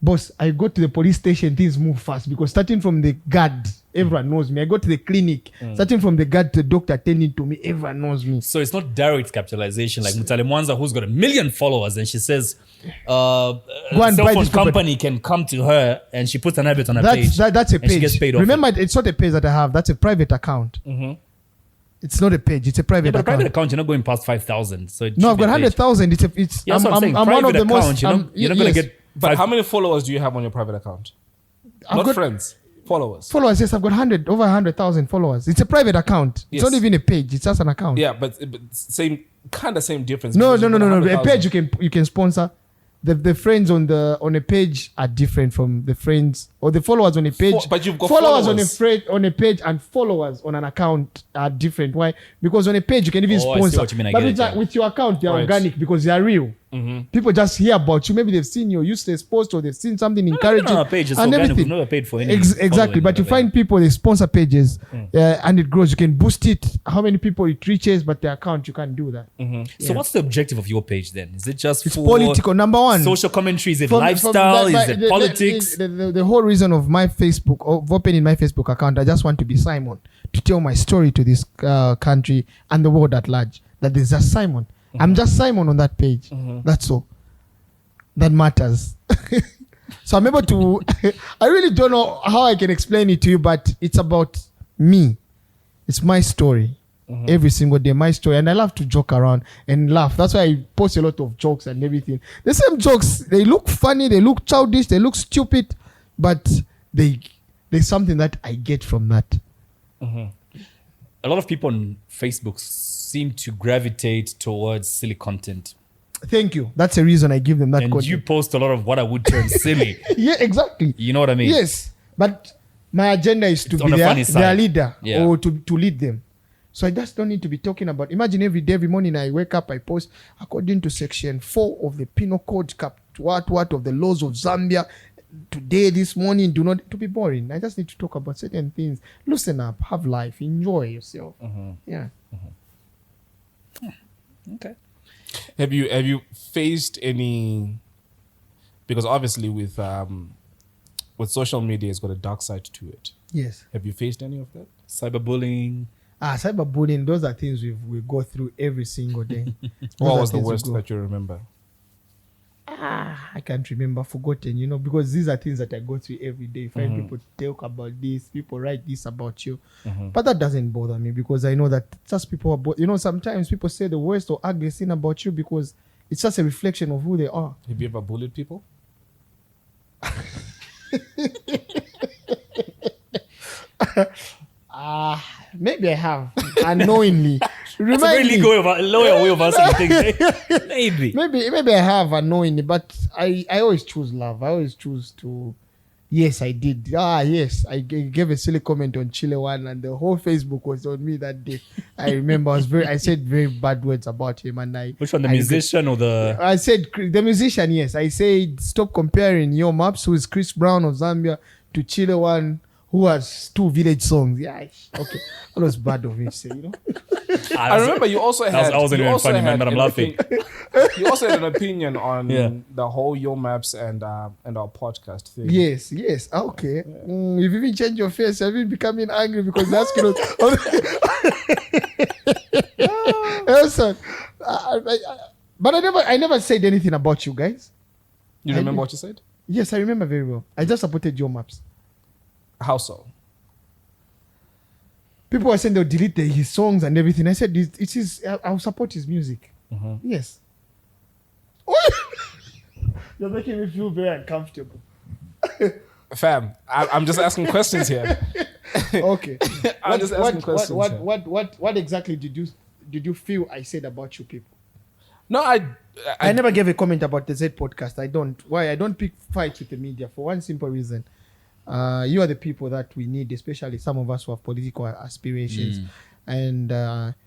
Boss, I go to the police station, things move fast because starting from the guard, everyone knows me. I go to the clinic, starting from the guard to the doctor attending to me, everyone knows me. So it's not direct capitalization like Mutale Mwanza, who's got 1 million followers, and she says, a and cell buy phone this property. company can come to her, and she puts an advert on her That's page. that's a and she page. gets paid off Remember, it. it's not a page that I have. That's a private account. It's not a page. It's a private Yeah, but a account. private account, you're not going past 5,000. So it No, should I've be got a page. 100,000. It's. Yeah, that's what I'm saying. I'm one of Private the most. account, you're not going to yes. get. But how many followers do you have on your private account? I've Not got- friends, followers. Followers, yes, I've got over 100,000 followers. It's a private account. Yes. It's not even a page. It's just an account. Yeah, but same difference. No. because you've got A 100,000. page you can sponsor. The friends on a page are different from the friends or the followers on a page. But you've got followers followers. on a page and followers on an account are different. Why? Because on a page you can even Oh, I see sponsor. what you mean. I But get with, it, yeah. with your account, they're Right. organic because they are real. People just hear about you. Maybe they've seen your useless post or they've seen something encouraging on our page, it's and organic. everything. We've never paid for any Exactly. following, But you whatever. find people they sponsor pages and it grows. You can boost it. How many people it reaches, but the account you can't do that. So what's the objective of your page then? Is it just It's for political. Number one, social commentary? Is it From- lifestyle? from Is the- it the- politics? The whole reason of my Facebook, of opening my Facebook account, I just want to be Simon, to tell my story to this country and the world at large. That there's just Simon. I'm just Simon on that page. That's all. That matters. So I'm able to. I really don't know how I can explain it to you, but it's about me. It's my story. Every single day, my story, and I love to joke around and laugh. That's why I post a lot of jokes and everything. The same jokes, they look funny, they look childish, they look stupid, but there's something that I get from that. A lot of people on Facebook seem to gravitate towards silly content. Thank you. That's the reason I give them that And content. you post a lot of what I would term silly. Yeah, exactly. You know what I mean? Yes, but My agenda is to It's be on the funny their side. leader Yeah. or to lead them. So I just don't need to be talking about. Imagine every day, every morning I wake up, I post according to section 4 of the Penal Code, what of the laws of Zambia. Today, this morning, do not to be boring. I just need to talk about certain things. Loosen up, have life, enjoy yourself. Yeah. Okay. Have you faced any? Because obviously with social media, it's got a dark side to it. Yes. Have you faced any of that? Cyberbullying. Cyberbullying, those are things we go through every single day. What was the worst that you remember? I can't remember, forgotten, because these are things that I go through every day. Find people talk about this, people write this about you. But that doesn't bother me because I know that just people are, sometimes people say the worst or ugliest thing about you because it's just a reflection of who they are. Have you ever bullied people? Maybe I have, unknowingly. It's a very legal lawyer way of answering things. Eh? Maybe. Maybe I have unknowingly, but I always choose love. I always choose to. Yes, I did. Yes, I gave a silly comment on Chile One, and the whole Facebook was on me that day. I remember I said very bad words about him, and Which one, the musician or the? I said the musician. Yes, I said stop comparing your maps, who is Chris Brown of Zambia, to Chile One, who has 2 village songs. Yeah, okay, that was bad of me to say, I remember you also had. I wasn't even funny, man, but I'm laughing. You also had an opinion on Yeah. the whole Yo Maps and our podcast thing. Yes. Okay. You've even changed your face. You've even becoming angry because that's Listen, but I never said anything about you guys. You remember what you said? Yes, I remember very well. I just supported your maps. How so? People were saying they'll delete his songs and everything. I said, it is. I'll support his music. Yes. You're making me feel very uncomfortable. Fam, I'm just asking questions here. Okay. I'm just asking questions. What exactly did you feel I said about you people? No, I never gave a comment about the Zed podcast. I don't pick fights with the media for one simple reason. You are the people that we need, especially some of us who have political aspirations. And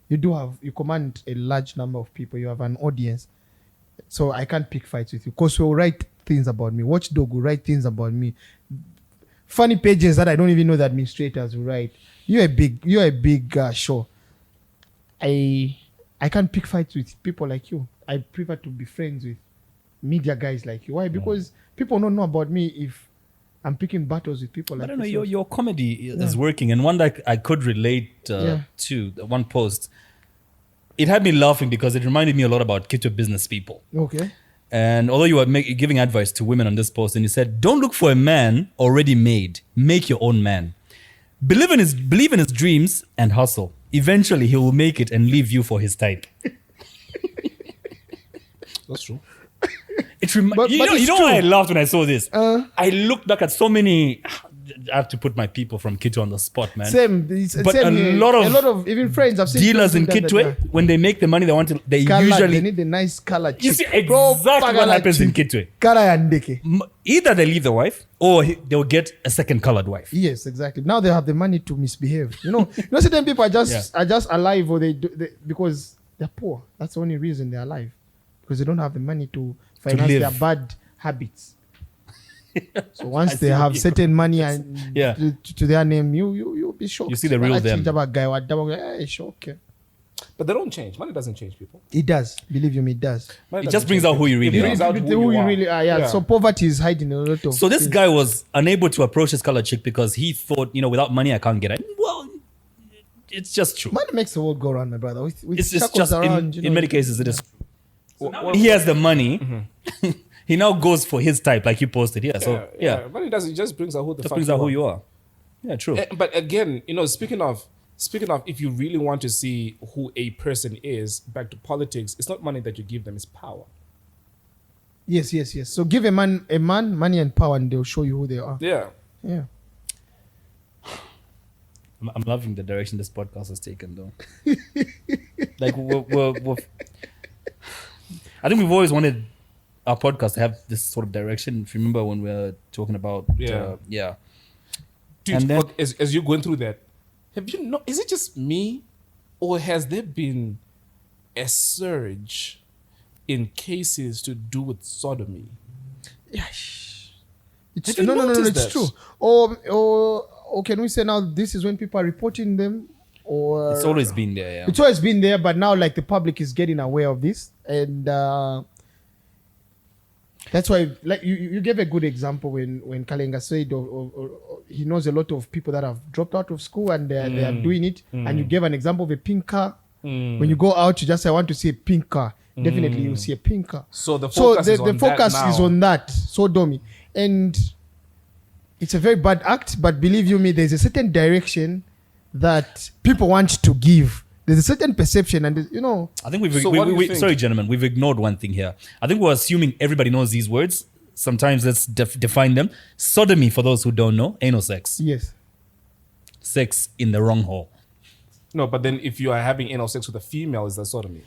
you command a large number of people. You have an audience. So I can't pick fights with you. Because you'll write things about me. Watchdog will write things about me. Funny pages that I don't even know the administrators will write. You're a big show. I can't pick fights with people like you. I prefer to be friends with media guys like you. Why? Because people don't know about me if I'm picking battles with people like I don't know. yourself. Your comedy is working, and one that I could relate to, one post. It had me laughing because it reminded me a lot about Kito business people. Okay. And although you were giving advice to women on this post, and you said, "Don't look for a man already made. Make your own man. Believe in his dreams and hustle. Eventually, he will make it and leave you for his type." That's true. You know why I laughed when I saw this? I looked back at so many. I have to put my people from Kitwe on the spot, man. But a lot of even friends I've seen dealers in people do that, Kitwe, when they make the money they want to, they they usually need a nice color. you see exactly what happens in Kitwe. Either they leave the wife or they'll get a second colored wife. Yes, exactly. Now they have the money to misbehave. Certain people are just alive, or they because they're poor. That's the only reason they're alive, because they don't have the money to finance their bad habits. So once they have certain money and to their name, you'll be shocked. You see the real them. Okay. But they don't change. Money doesn't change people. It does. Believe me, it does. It just brings out who you really brings are. out who you really are. Yeah. So poverty is hiding a lot of. So this guy was unable to approach his colored chick because he thought, without money I can't get it. Well, it's just true. Money makes the world go around, my brother. It's just around, in many cases it is true. So now he has the money. He now goes for his type, like you posted here. So money doesn't. It just brings out who the fuck brings out who you are. Yeah, true. But again, speaking of, if you really want to see who a person is, back to politics, it's not money that you give them; it's power. Yes. So give a man money and power, and they'll show you who they are. Yeah. I'm loving the direction this podcast has taken, though. Like we're I think we've always wanted our podcast to have this sort of direction. If you remember when we were talking about Dude, And then- look, as you're going through that, have you know? Is it just me, or has there been a surge in cases to do with sodomy? It's, Have you no, noticed it's that? true. Or can we say now this is when people are reporting them? Or It's always been there, yeah. It's always been there, but now like the public is getting aware of this, and that's why like you gave a good example when Kalenga said or he knows a lot of people that have dropped out of school and they are doing it, and you gave an example of a pink car. When you go out, you just say, I want to see a pink car. Definitely you'll see a pink car. So the focus is on the focus that is now. on that sodomy, and it's a very bad act, but believe you me, there's a certain direction that people want to give. There's a certain perception, and you know, I think So what do you think? sorry, gentlemen, we've ignored one thing here. I think we're assuming everybody knows these words. Sometimes let's define them. Sodomy, for those who don't know, anal sex. yes, Sex in the wrong hole. No, but then if you are having anal sex with a female, is that sodomy?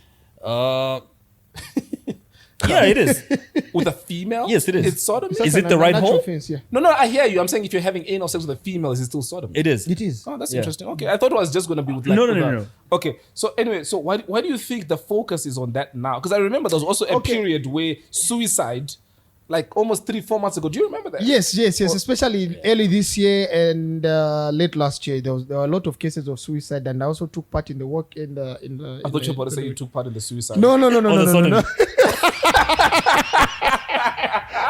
Yeah, it is. With a female? Yes, it is. It's sodomy? Is it the right natural hole? offense, yeah. No, I hear you. I'm saying if you're having anal sex with a female, is it still sodomy? It is. It is. Oh, that's Yeah. interesting. Okay, I thought it was just going to be with like... No. with a- Okay, so anyway, so why do you think the focus is on that now? Because I remember there was also a Okay. period where suicide, like almost 3-4 months ago. Do you remember that? Yes. Especially early this year and late last year, there were a lot of cases of suicide, and I also took part in the work in the. I thought you were about to say you took part in the suicide. No. Oh, the No. sodomy.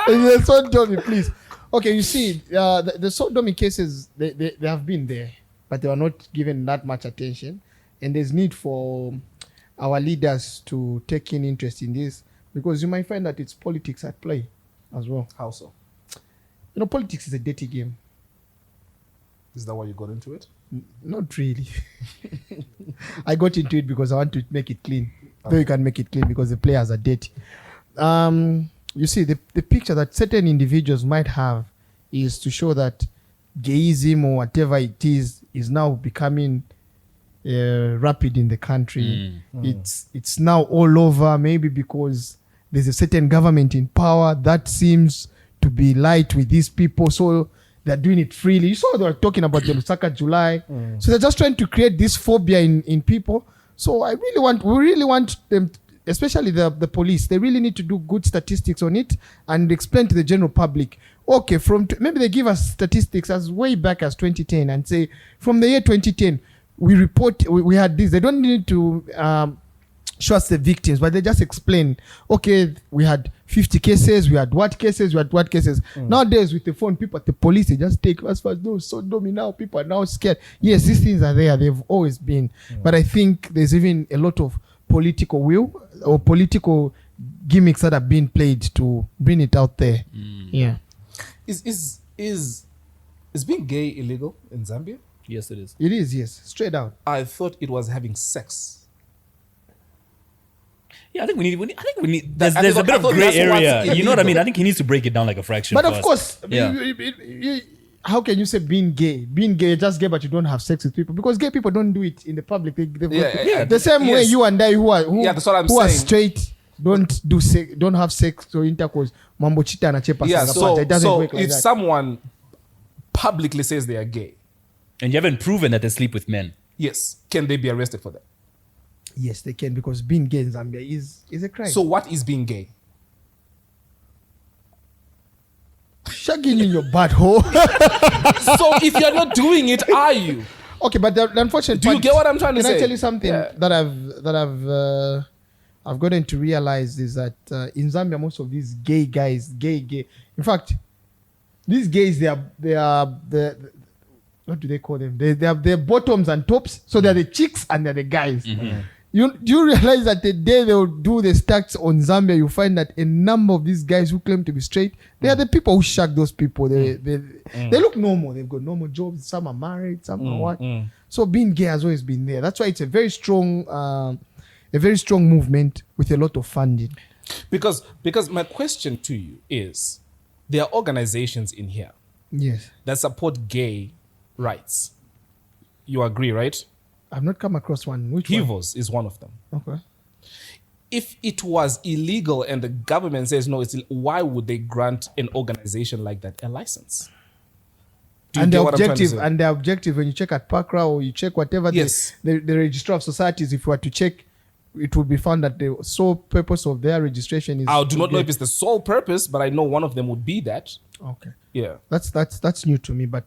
The sodomy, please. Okay, you see, the sodomy cases they have been there, but they were not given that much attention, and there's need for our leaders to take in interest in this, because you might find that it's politics at play as well. How so? You know, politics is a dirty game. Is that why you got into it? Not really. I got into it because I want to make it clean. Though you can make it clean because the players are dirty. You see, the picture that certain individuals might have is to show that gayism or whatever it is now becoming rapid in the country. It's now all over, maybe because there's a certain government in power that seems to be light with these people, so they're doing it freely. You saw they were talking about the Lusaka July. So they're just trying to create this phobia in people. So we really want them, especially the police, they really need to do good statistics on it and explain to the general public. Okay, maybe they give us statistics as way back as 2010 and say from the year 2010 we had this. They don't need to show us the victims, but they just explain, okay, we had 50 cases, we had what cases. Nowadays with the phone, people at the police, they just take as far as those sodomy. Now people are now scared. Yes, these things are there, they've always been, but I think there's even a lot of political will or political gimmicks that are being played to bring it out there. Yeah, Is being gay illegal in Zambia? Yes, it is. it is. Yes, straight out. I thought it was having sex. Yeah, I think we need. That- I There's a thought- bit I of thought gray that's what's area. You know what I mean? illegal. I think he needs to break it down like a fraction. But of first. course, Yeah. how can you say being gay? Being gay, just gay, but you don't have sex with people, because gay people don't do it in the public. The same way yes. you and I, who Yeah, that's what I'm are saying. straight, don't have sex or intercourse. Mambo chita na chepa Yeah, sangapata. It doesn't so work like if that. someone publicly says they are gay, And you haven't proven that they sleep with men. yes, can they be arrested for that? Yes, they can, because being gay in Zambia is a crime. So what is being gay? shagging in your butthole. So if you're not doing it, are you? Okay, but the unfortunate Do you part- get what I'm trying to Can say? I tell you something Yeah. that I've gotten to realize is that in Zambia, most of these gay guys, gay. In fact, these gays, they are the what do they call them? They're bottoms and tops. So they're the chicks and they're the guys. Do you realize that the day they will do the stats on Zambia, you find that a number of these guys who claim to be straight, they are the people who shag those people. They look normal. They've got normal jobs. Some are married. Some are what. So being gay has always been there. That's why it's a very strong movement with a lot of funding. Because my question to you is, there are organizations in here Yes, that support gay rights. You agree, right? I've not come across one. Which one? Hivos is one of them. Okay. If it was illegal and the government says no, why would they grant an organization like that a license? Do you and get the what I'm trying to objective say? and the objective when you check at Pakra or you check whatever Yes. the registrar of societies, if you were to check, it would be found that the sole purpose of their registration is I do to not know get- if it's the sole purpose, but I know one of them would be that. okay. Yeah. That's new to me, but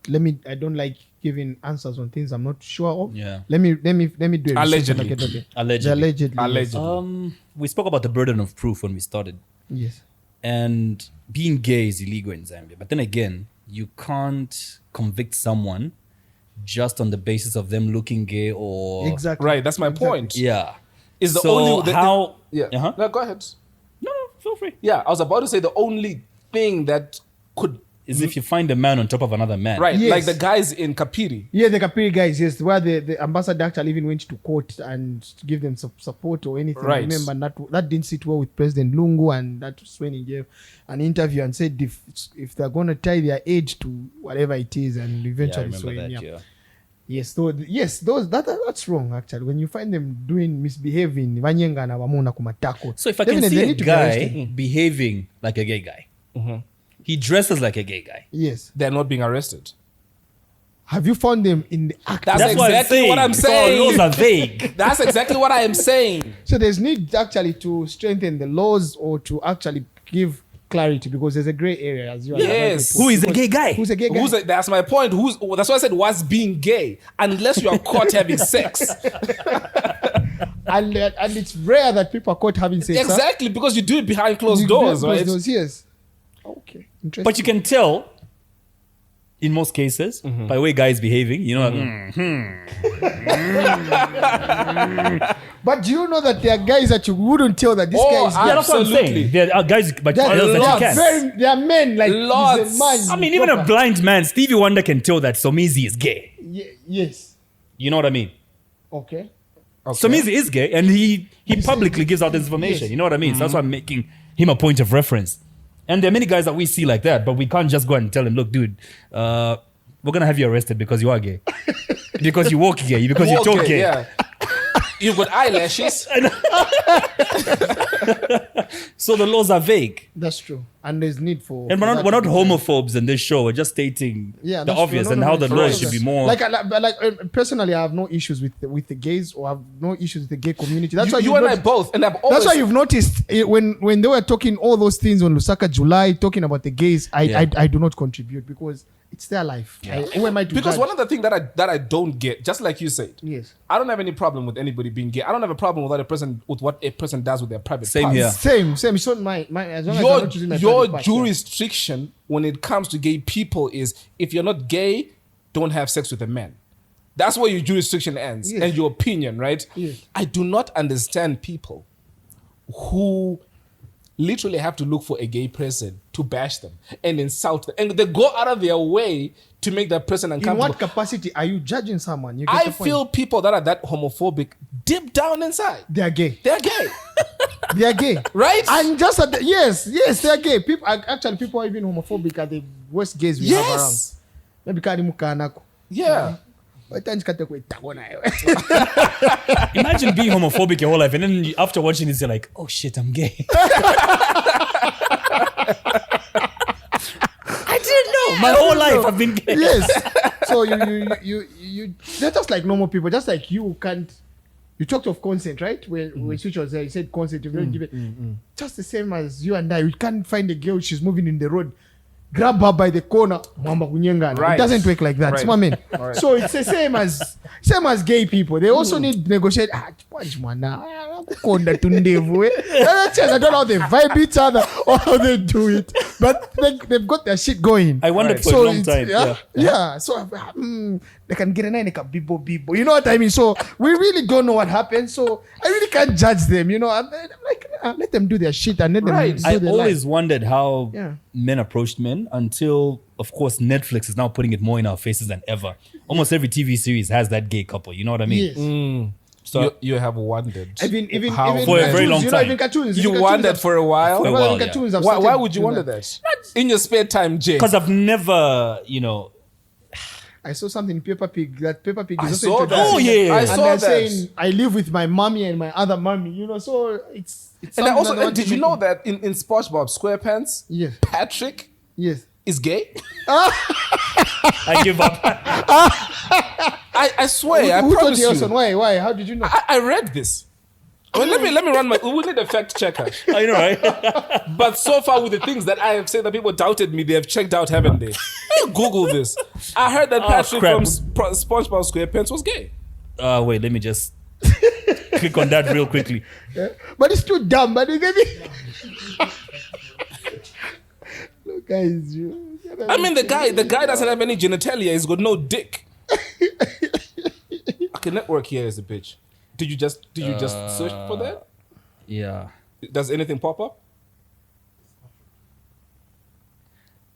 I don't like giving answers on things I'm not sure of. Yeah. Let me do a Allegedly. research. Allegedly. Allegedly. We spoke about the burden of proof when we started. Yes. And being gay is illegal in Zambia. But then again, you can't convict someone just on the basis of them looking gay or... Exactly. Right, that's my Exactly. point. Yeah. Is the so only how... yeah. Uh-huh. No, go ahead. No, feel free. Yeah, I was about to say the only thing that could Is if you find a man on top of another man. right, Yes. like the guys in Kapiri. Yeah, the Kapiri guys, yes, where the ambassador actually even went to court and to give them support or anything. Right. I remember that didn't sit well with President Lungu, and that was when he gave an interview and said if they're going to tie their age to whatever it is, and Yeah, I eventually remember swing, that, yeah. yeah. Yes, that's wrong actually. When you find them doing misbehaving, vanyengana vamuna kumatako. So if I can definitely see they a need to be arrested. guy behaving like a gay guy, he dresses like a gay guy. Yes. They're not being arrested. Have you found them in the act? That's exactly what I'm Because our saying. laws are vague. That's exactly what I am saying. So there's need actually to strengthen the laws or to actually give clarity, because there's a gray area as you Yes. Who is a gay guy? Who's a gay guy? That's my point. That's why I said what's being gay, unless you are caught having sex. and it's rare that people are caught having sex. huh? Exactly, because you do it behind closed You- doors, closed right? doors, yes. Okay. Interesting. But you can tell, in most cases, by the way guys behaving, you know, But do you know that there are guys that you wouldn't tell that this Oh, guy is I- gay? yeah, that's what I'm Absolutely. saying. There are guys, but There others that lots. you can. there are men like he's a Lots. man. I mean, even a blind man, Stevie Wonder can tell that Somizi is gay. Yes. You know what I mean? Okay. Somizi is gay, and he publicly gives out this information. Yes. You know what I mean? So that's why I'm making him a point of reference. And there are many guys that we see like that, but we can't just go and tell him, look, dude, we're gonna have you arrested because you are gay, because you walk gay, because you talk gay. Yeah. You've got eyelashes. So the laws are vague, That's true. And there's need for. and for we're that not to be done. homophobes in this show. We're just stating Yeah, the that's true. obvious No, and no, how no, the no, laws no, should no. be more. Personally, I have no issues with the gays, or have no issues with the gay community. That's why You you've and I not- both, and I've always. That's why you've noticed when they were talking all those things on Lusaka July, talking about the gays. Yeah. I do not contribute because it's their life. Who am I to because judge? one of the things that I don't get, just like you said, Yes. I don't have any problem with anybody being gay. I don't have a problem with what a person does with their private Same parts. here. Same. It's not my as long as I'm not using my Your private parts, yeah. jurisdiction when it comes to gay people is if you're not gay, don't have sex with a man. That's where your jurisdiction ends Yes. and your opinion, right? Yes. I do not understand people who literally have to look for a gay person to bash them and insult them, and they go out of their way to make that person In uncomfortable. what capacity are you judging someone? You get I the point. feel people that are that homophobic deep down inside, they are gay. they're gay. They are gay, Right? And just yes, they are gay. People are even homophobic are the worst gays we have around. Yes. Maybe kari mukanako. Yeah. Watanjikate kwetako nayo. Imagine being homophobic your whole life, and then after watching this, you're like, oh shit, I'm gay. I didn't know. My whole life I've been gay. Yes. So you they're just like normal people, just like you can't. You talked of consent, right? When Switch was there, you said consent. You don't give it. Just the same as you and I. You can't find a girl. She's moving in the road. Grab her by the corner. Mwamba kunyengana. Right. It doesn't work like that. Right. See what I mean? Right. So it's the same as gay people. They also need to negotiate. Konda tundevu, eh? I don't know how they vibe each other or how they do it, but they've got their shit going. I wondered Right. for a long it's- time. Yeah. So they can get a nine bibo. You know what I mean? So we really don't know what happened. So I really can't judge them. You know, I'm like, let them do their shit and let them Right. do I their always life. wondered how Yeah. men approached men until, of course, Netflix is now putting it more in our faces than ever. Almost every TV series has that gay couple. You know what I mean? Yes. So You have wondered. Even How- even For a very cartoons, long you know, time. even cartoons. You even cartoons wondered have- for a while. For a even while, yeah. cartoons have Why started would you doing wonder that? In your spare time, Jay? because I've never, you know, I saw something in Peppa Pig. That Peppa Pig I is saw also that. introducing Oh, yeah, them. yeah. I And saw they're that. saying, I live with my mommy and my other mommy. You know, so it's And I something also, that I want did to you make- know that in SpongeBob SquarePants, Yes. Patrick Yes. is gay? I give up. I swear, Who I told promise you, you. Elson? Why? How did you know? I read this. Well, let me run my. We need a fact checker. I know, right? But so far, with the things that I have said that people doubted me, they have checked out, haven't they? Google this. I heard that Patrick crap. from SpongeBob SquarePants was gay. Wait, let me just click on that real quickly. Yeah. But it's too dumb. But it gave me. Look, guys, I mean, the guy doesn't have any genitalia. He's got no dick. Okay, network here is a bitch. Did you just search for that? Yeah. Does anything pop up?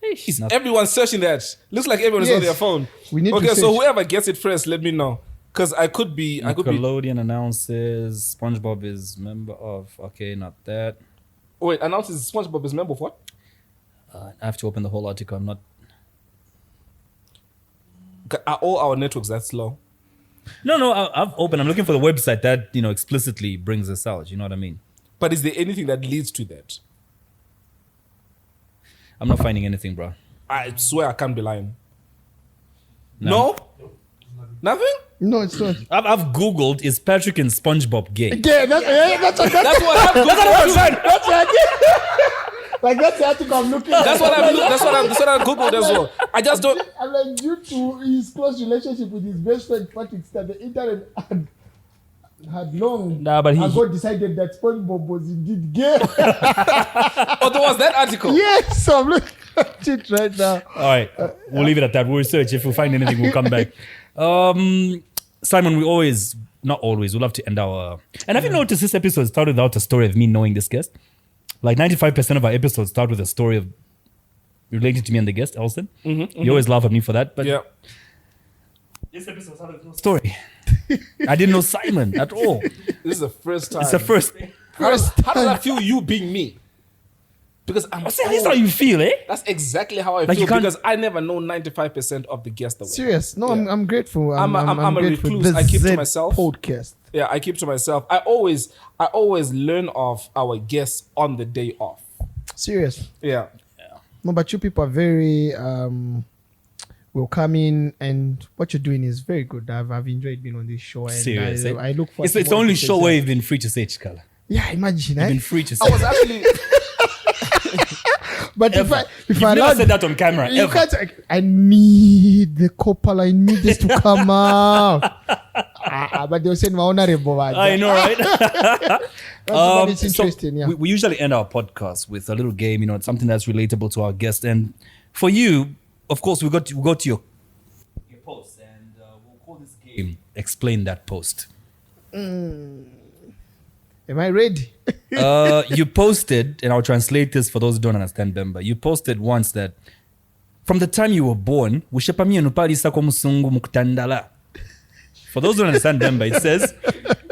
Is Everyone's searching that. Looks like everyone is on Yes. their phone. We need to okay, so search. whoever gets it first, let me know. Because I could be. Nickelodeon announces SpongeBob is member of. Okay, not that. Oh, wait, announces SpongeBob is member of what? I have to open the whole article. I'm not. Are all our networks that slow? No. I've opened. I'm looking for the website that explicitly brings this out. You know what I mean? But is there anything that leads to that? I'm not finding anything, bro. I swear I can't be lying. No? Nothing? No, it's not. I've googled is Patrick and SpongeBob gay? Yeah, that's That's what happened. that's the idea. Like that's the article I'm looking at. That's what I googled as well. I just don't. I'm like, due to his close relationship with his best friend Patrick, that the internet had long Nah, but ago decided that SpongeBob was indeed gay. Oh, there was that article. Yes, so I'm looking at it right now. All right, we'll leave it at that. We'll research. If we find anything, we'll come back. Simon, we love to end our. And have you noticed this episode started without a story of me knowing this guest? Like 95% of our episodes start with a story of related to me and the guest, Elson. You always laugh at me for that, but Yeah. this episode started with no story. I didn't know Simon at all. This is the first time. It's the first. How does that feel, you being me? Because I'm. See, that's how you feel, eh? That's exactly how I Like you feel. can't- Because I never know 95% of the guests that Serious? No, Yeah. I'm grateful. I'm a grateful. recluse. The I keep to Zed myself. Podcast. Yeah, I keep to myself. I always learn of our guests on the day off. Serious. Yeah. No, but you people are very welcoming, and what you're doing is very good. I've enjoyed being on this show. And Serious. I look for. It's the only show where you've been free to say Chikala. Yeah, imagine. You've Eh? been free to say. I was actually. But if Ever. I You've never allowed, said that on camera. you Ever. can't. I need the couple. I need this to come out. But they'll say my honorable. I know, right? But it's So interesting. Yeah. we usually end our podcast with a little game, it's something that's relatable to our guest. And for you, of course, we go to your post, and we'll call this game Explain That Post. Am I ready? You posted, and I'll translate this for those who don't understand Bemba. You posted once that from the time you were born, ushapamia nuparisa kwa musungu mukutandala. For those who don't understand Bemba, it says,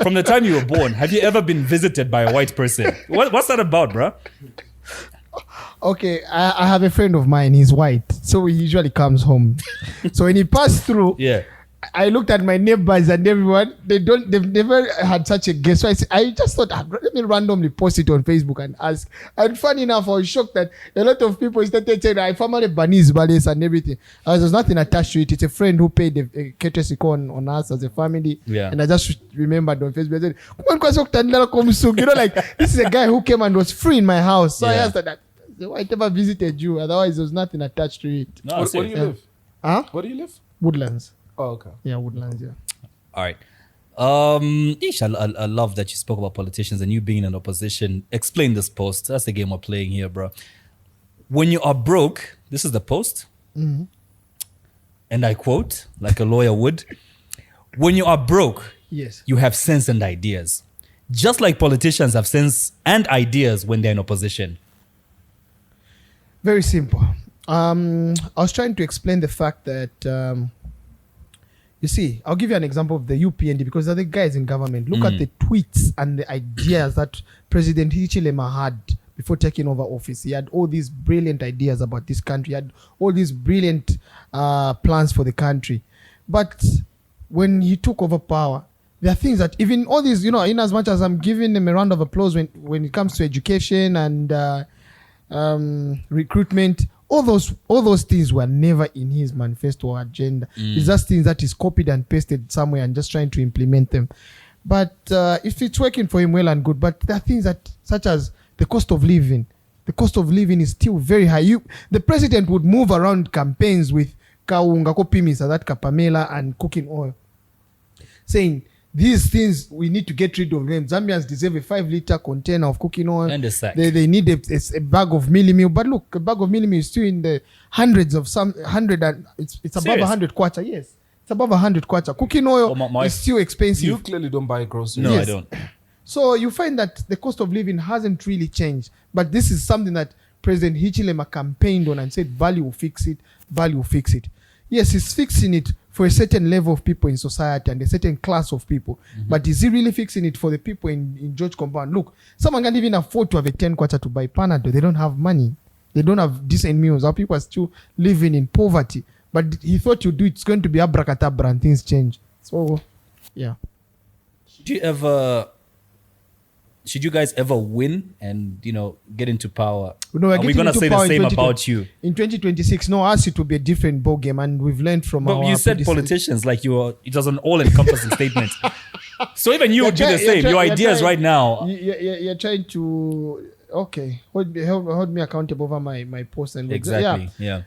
from the time you were born, have you ever been visited by a white person? What's that about, bro? Okay, I have a friend of mine. He's white, so he usually comes home. So when he passed through, Yeah. I looked at my neighbors and everyone. They've never had such a guest. So I just thought, let me randomly post it on Facebook and ask. And funny enough, I was shocked that a lot of people started saying, I family Banis, Bales and everything. There's nothing attached to it. It's a friend who paid a courtesy call on us as a family. Yeah. And I just remembered on Facebook, I said, like, this is a guy who came and was free in my house. So I Yeah. asked that, I never visited you. Otherwise, there was nothing attached to it. No, Where do you live? Huh? Where do you live? Woodlands. Oh, okay. Yeah, Woodlands, yeah. All right. I love that you spoke about politicians and you being in opposition. Explain this post. That's the game we're playing here, bro. When you are broke, this is the post. Mm-hmm. And I quote, like a lawyer would, when you are broke, Yes. you have sense and ideas. Just like politicians have sense and ideas when they're in opposition. Very simple. I was trying to explain the fact that, you see, I'll give you an example of the UPND because they're the guys in government. Look at the tweets and the ideas that President Hichilema had before taking over office. He had all these brilliant ideas about this country. He had all these brilliant plans for the country. But when he took over power, there are things that even all these, in as much as I'm giving them a round of applause when it comes to education and recruitment, all those things were never in his manifesto or agenda. It's just things that is copied and pasted somewhere and just trying to implement them. But if it's working for him, well and good. But there are things that, such as the cost of living. The cost of living is still very high. The president would move around campaigns with kaunga kopimisa, that kapamela, and cooking oil, saying these things we need to get rid of them. Zambians deserve a 5-liter container of cooking oil. And a sack. They need a bag of mealie meal. But look, a bag of mealie meal is still in the hundreds of hundred, and it's above Serious? 100 kwacha. Yes, it's above 100 kwacha. Cooking oil is still expensive. You clearly don't buy groceries. No, Yes. I don't. So you find that the cost of living hasn't really changed. But this is something that President Hichilema campaigned on and said, value will fix it, value will fix it. Yes, he's fixing it for a certain level of people in society and a certain class of people. But is he really fixing it for the people in George Compound? Look, someone can't even afford to have a 10 kwacha to buy Panado. They don't have money. They don't have decent meals. Our people are still living in poverty. But he thought you do it's going to be abracadabra and things change. So, yeah. Should you guys ever win and, get into power? No, we're Are we getting going to into say the power in same 2020. about you? In 2026, no, us it will be a different ball game, and we've learned from But our you said predecessors. politicians, like it was an all-encompassing statement. So even you You're would do the try- same. you're Your try- you're ideas trying- right now. You're trying to hold me accountable over my post and Exactly. Yeah.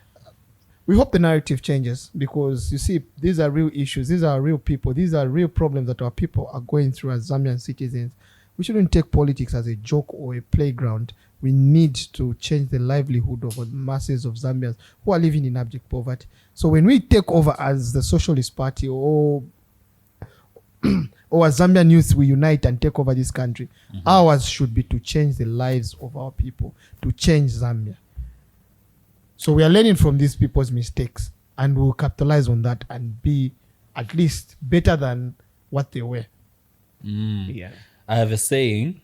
we hope the narrative changes, because you see, these are real issues, these are real people, these are real problems that our people are going through as Zambian citizens. We shouldn't take politics as a joke or a playground. We need to change the livelihood of the masses of Zambians who are living in abject poverty. So when we take over as the Socialist Party or as Zambian youth, we unite and take over this country, ours should be to change the lives of our people, to change Zambia. So we are learning from these people's mistakes, and we'll capitalize on that and be at least better than what they were. Yeah. I have a saying,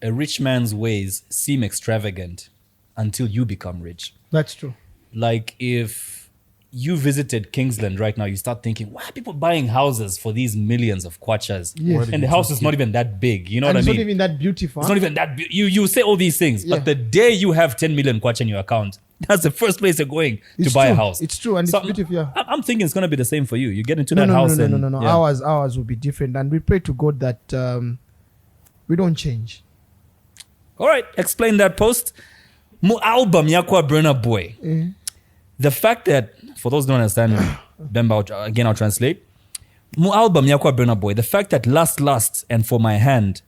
a rich man's ways seem extravagant until you become rich. That's true. Like if you visited Kingsland right now, you start thinking, why are people buying houses for these millions of kwachas? Yes. And the house is not even that big. You know And what I it's mean? not even that beautiful. It's not even that you say all these things, Yeah. but the day you have 10 million kwacha in your account, that's the first place you're going It's to buy true. a house. It's true, and So it's beautiful. Yeah. I'm thinking it's going to be the same for you. You get into No, that no, house no, and... no. yeah. Ours will be different, and we pray to God that we don't change. All right, explain that post. Mu album yakwa Burna Boy. The fact that, for those who don't understand, Bemba, again I'll translate. Mu album yakwa Burna Boy. The fact that Last and For My Hand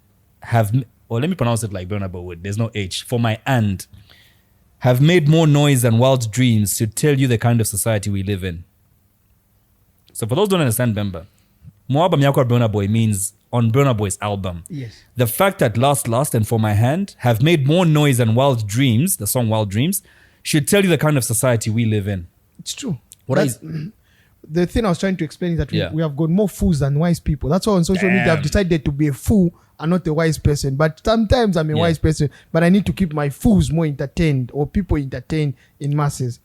have, or let me pronounce it like Burna Boy would. There's no H. For My Hand have made more noise than wild dreams to tell you the kind of society we live in. So for those who don't understand Bemba, Mu album yakwa Burna Boy means on Burna Boy's album. Yes. The fact that Last and For My Hand have made more noise than Wild Dreams, the song Wild Dreams, should tell you the kind of society we live in. It's true. What That's- is- the thing I was trying to explain is that Yeah. we have got more fools than wise people. That's why on social media I've Damn. decided to be a fool and not a wise person. But sometimes I'm a Yeah. wise person, but I need to keep my fools more entertained, or people entertained in masses.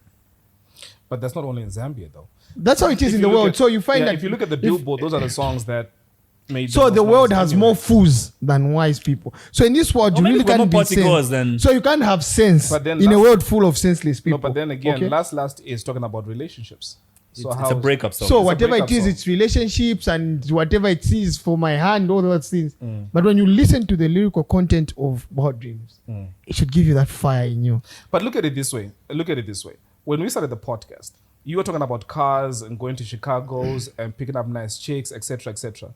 But that's not only in Zambia, though. That's how it is If in you the look world. at- So you find yeah, that if you look at the if- Billboard, those are the songs that made. So the most world noise has anyway. more fools than wise people. So in this world, Or you maybe really we're more can't be partygoers sense. than- So you can't have sense But then in a last- world full of senseless people. No, but then again, Okay? last is talking about relationships. So It's a breakup song. So It's a whatever it breakup is, song. it's relationships and whatever it is for my hand, all those things. But when you listen to the lyrical content of Wild Dreams, it should give you that fire in you. But look at it this way. When we started the podcast, you were talking about cars and going to Chicago's and picking up nice chicks, etc., etc.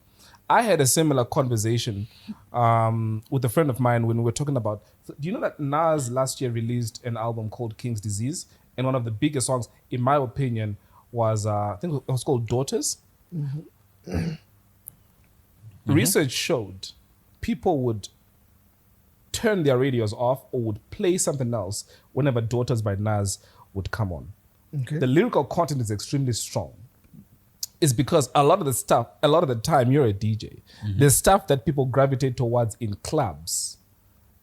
I had a similar conversation with a friend of mine when we were talking about. Do you know that Nas last year released an album called King's Disease, and one of the biggest songs, in my opinion, was I think it was called Daughters. Research showed people would turn their radios off or would play something else whenever Daughters by Nas would come on. Okay. The lyrical content is extremely strong. It's because a lot of the time you're a DJ. The stuff that people gravitate towards in clubs,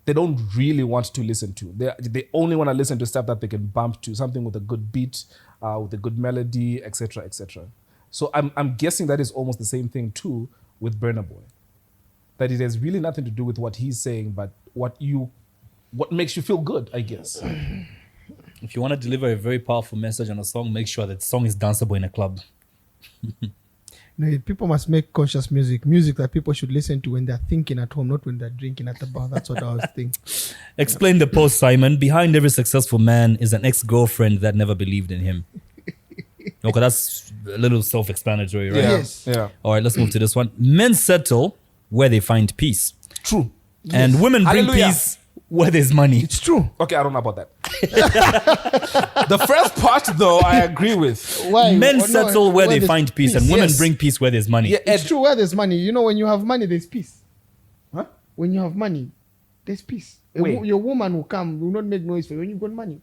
they don't really want to listen to. They only want to listen to stuff that they can bump to, something with a good beat, with a good melody, etc., etc. So I'm guessing that is almost the same thing too with Burna Boy. That it has really nothing to do with what he's saying, but what makes you feel good, I guess. If you want to deliver a very powerful message on a song, make sure that the song is danceable in a club. No, people must make conscious music that people should listen to when they're thinking at home, not when they're drinking at the bar. That's what I was thinking. Explain the post, Simon. Behind every successful man is an ex-girlfriend that never believed in him. Okay, that's a little self-explanatory, right? Yeah. Yes. Yeah. All right, let's move to this one. Men settle where they find peace. True. And women bring Hallelujah. peace where there's money. It's true. Okay, I don't know about that. The first part, though, I agree with. Why? Men No, settle where they there's find peace, and women Yes. bring peace where there's money. Yeah, It's Ed, true where there's money. You know, when you have money, there's peace. Huh? When you have money, there's peace. Wait. Your woman will come, will not make noise for you when you've got money.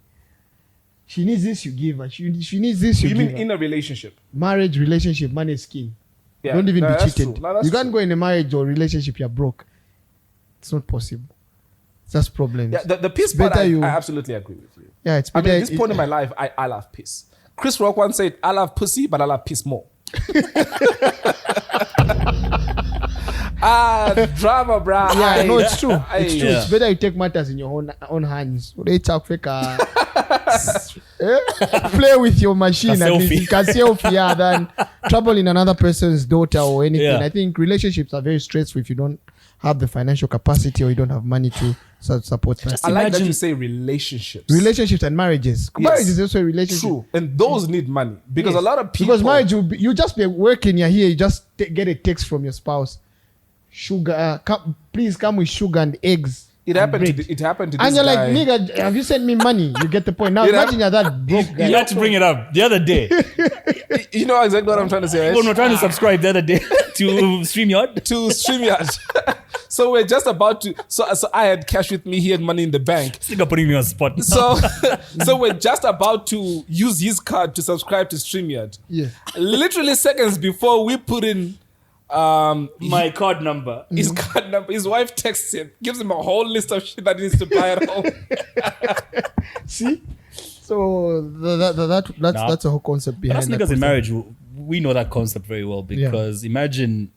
She needs this, you give her. She needs this, you you give mean her. in a relationship? Marriage, relationship, money is king. Yeah. Don't even No, be that's cheated. true. No, that's You can't true. go in a marriage or relationship, you're broke. It's not possible. That's problems. Yeah, the peace It's part, better I you- absolutely agree with you. Yeah, it's I better. mean, at this point in my life, I love peace. Chris Rock once said, I love pussy, but I love peace more. Drama, bruh. Yeah, no, it's true. It's true. Yeah. It's better you take matters in your own hands. They talk fake, play with your machine A and selfie. you can selfie, yeah, than trouble in another person's daughter or anything. Yeah. I think relationships are very stressful if you don't have the financial capacity or you don't have money to support that. I like that Imagine- you say relationships. Relationships and marriages. Yes. Marriage is also a relationship. True. And those need money. Because Yes. a lot of people. Because marriage, you just be working, you're here, you just get a text from your spouse. Sugar, please come with sugar and eggs. It and happened, bread. it happened to this And you're like, guy. nigga, have you sent me money? You get the point. Now You know- imagine you're that broke guy. You had to bring it up the other day. You know exactly what I'm trying to say, When right? we're trying to subscribe the other day to StreamYard. To StreamYard. So we're just about to. So I had cash with me. He had money in the bank. Still putting me on spot. So we're just about to use his card to subscribe to StreamYard. Yeah. Literally seconds before we put in my card number. his card number, his wife texts him, gives him a whole list of shit that he needs to buy at home. See? So that's a whole concept But behind us that. niggas in concept. marriage, we know that concept very well because imagine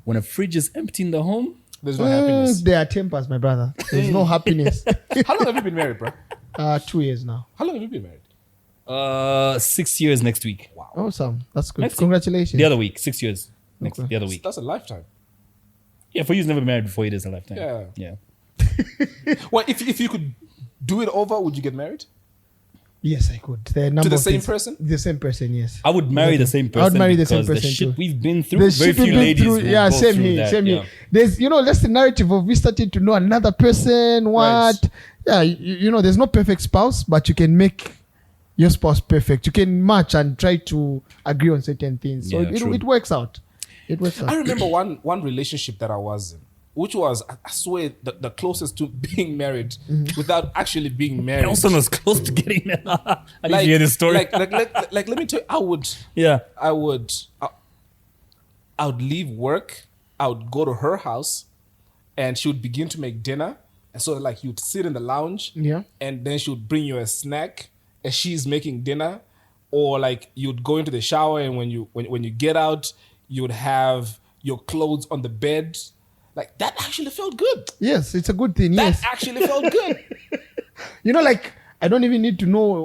when a fridge is empty in the home. There's no happiness. There are tempers, my brother. There's no happiness. How long have you been married, bro? 2 years now. How long have you been married? 6 years next week. Awesome. That's good. Next week. Congratulations. The other week, 6 years. Next Okay. the other week. That's a lifetime. Yeah, for you, never been married before. It is a lifetime. Yeah. Yeah. Well, if you could do it over, would you get married? Yes, I could. There are a number the of same things- person? The same person, yes. I would marry the same person. I would marry the same because person shit too. we've been through. The Very shit we've few been ladies through, will yeah, go same through here, that, same yeah. here. There's, that's the narrative of we starting to know another person. What? Right. Yeah, there's no perfect spouse, but you can make your spouse perfect. You can match and try to agree on certain things. So Yeah, true. it works out. It works I out. remember one relationship that I was in, which was, I swear, the closest to being married without actually being married. Nelson was close to getting there. I need like, to hear this story. Like, let me tell you, yeah. I would leave work, I would go to her house, and she would begin to make dinner. And so, like, you'd sit in the lounge, Yeah. and then she would bring you a snack as she's making dinner, or like you'd go into the shower, and when you get out, you would have your clothes on the bed. Like, that actually felt good. Yes, it's a good thing. That Yes. actually felt good. Like, I don't even need to know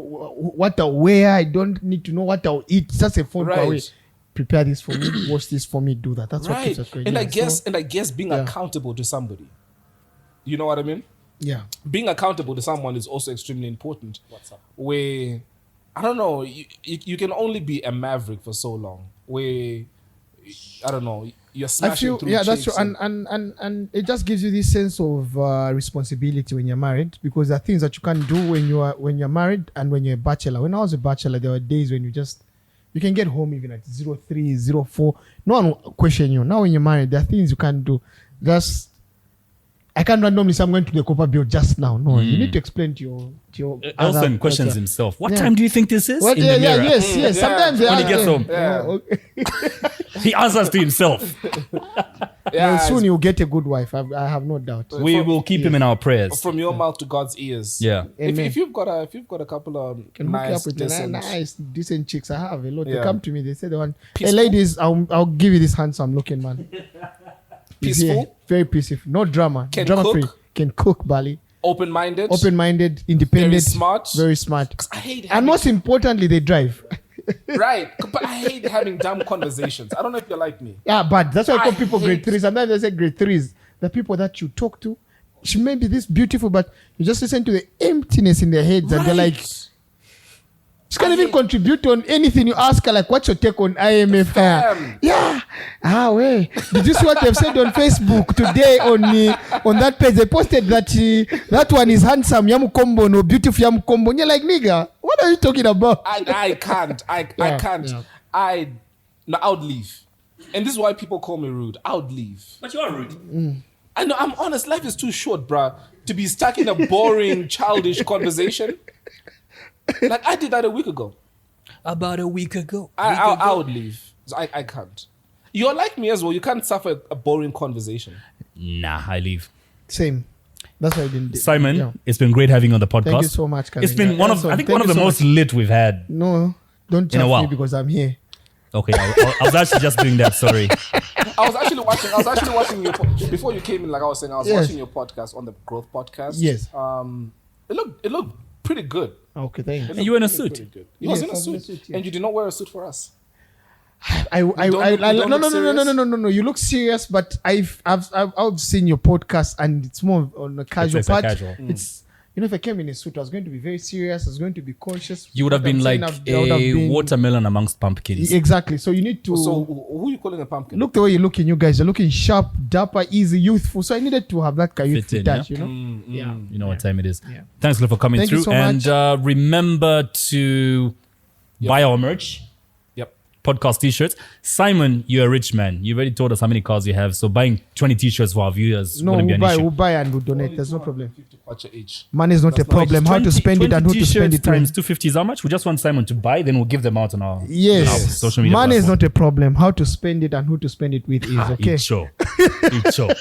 what I'll wear. I don't need to know what I'll eat. It's just a phone call Right. away. Prepare this for me. Watch this for me. Do that. That's what Right. keeps us going. And Yeah, I guess being yeah. accountable to somebody. You know what I mean? yeah. Being accountable to someone is also extremely important. What's up? Where, I don't know, you can only be a maverick for so long. Where, I don't know, you're I smashing feel through that's true, chicks and it just gives you this sense of responsibility when you're married, because there are things that you can't do when you're married and when you're a bachelor. When I was a bachelor, there were days when you can get home even at 03, 04. No one will question you. Now when you're married, there are things you can't do. I can't randomly say I'm going to the Copper Bill just now. No, you need to explain to your other Nelson questions person. himself. What Yeah. time do you think this is? What? In Yeah, the mirror. yes. Yeah. Sometimes they When he ask gets them. home. Yeah. okay. He answers to himself. Yeah, Soon you'll get a good wife. I have no doubt. We will keep him in our prayers. from your mouth to God's ears. Yeah. Amen. If you've got a couple of Can hook you nice, up with decent, nice, decent chicks. I have a lot. They Yeah. come to me. They say they want. Hey, Peaceful? ladies, I'll give you this handsome looking man. He's Peaceful? here. Very peaceful. No drama. Can drama cook? free. Can cook, Bali. Open-minded. Independent, Very smart. very smart. 'Cause I hate And having, most importantly, they drive. right. But I hate having dumb conversations. I don't know if you're like me. Yeah, but that's why I call I people grade hate- 3. Sometimes they say grade 3s. The people that you talk to, she may be this beautiful, but you just listen to the emptiness in their heads, and they're like, she can't even contribute on anything you ask her. Like, what's your take on IMF? Fam. Yeah. Wait. Did you see what they've said on Facebook today on that page? They posted that that one is handsome Yamukombo, no beautiful Yamukombo. And you're like, nigga, what are you talking about? I can't. I can't. yeah. I would leave. And this is why people call me rude. I would leave. But you are rude. I know, I'm honest. Life is too short, bruh, to be stuck in a boring, childish conversation. Like, I did that a week ago. About a week ago. I would leave. I can't. You're like me as well. You can't suffer a boring conversation. Nah, I leave. Same. That's why I didn't. Simon, Yeah. it's been great having you on the podcast. Thank you so much, It's been Kalinga. one of, Also, I think, thank one of you the so most much. lit we've had. No, don't In a judge while. me because I'm here. Okay, I was actually just doing that. Sorry. I was actually watching your before you came in. Like I was saying, I was Yes. watching your podcast on the Growth Podcast. Yes. It looked pretty good. Okay, thanks. It And you were in a looked suit. pretty good. He was Yes, in a I was in a suit, suit, yeah. and you did not wear a suit for us. No. look You look serious, but I've seen your podcast, and it's more on a casual It's a part. casual. It's if I came in a suit, I was going to be very serious. I was going to be conscious. You would have What I'm been saying, like I would have a been- watermelon amongst pumpkins. Exactly. So you need to So who are you calling a pumpkin? look the way you're looking. You guys are looking sharp, dapper, easy, youthful. So I needed to have that kind of Fit in, touch. yeah? You know. Yeah. You know what time it is. Yeah. Thanks a lot for coming Thank you through. so And much. remember to buy our merch, Yep. podcast t-shirts. Simon, you're a rich man. You already told us how many cars you have. So buying 20 t-shirts for our viewers No, wouldn't be we'll an issue. we'll buy and we'll donate. There's no problem. 50 kwacha each. Money is not a That's not problem. How to spend it and who to spend t-shirts it on. times 250 is how much? We just want Simon to buy, then we'll give them out on our, Yes. on our social media Money is platform. not a problem. How to spend it and who to spend it with is okay. It's sure. It's sure.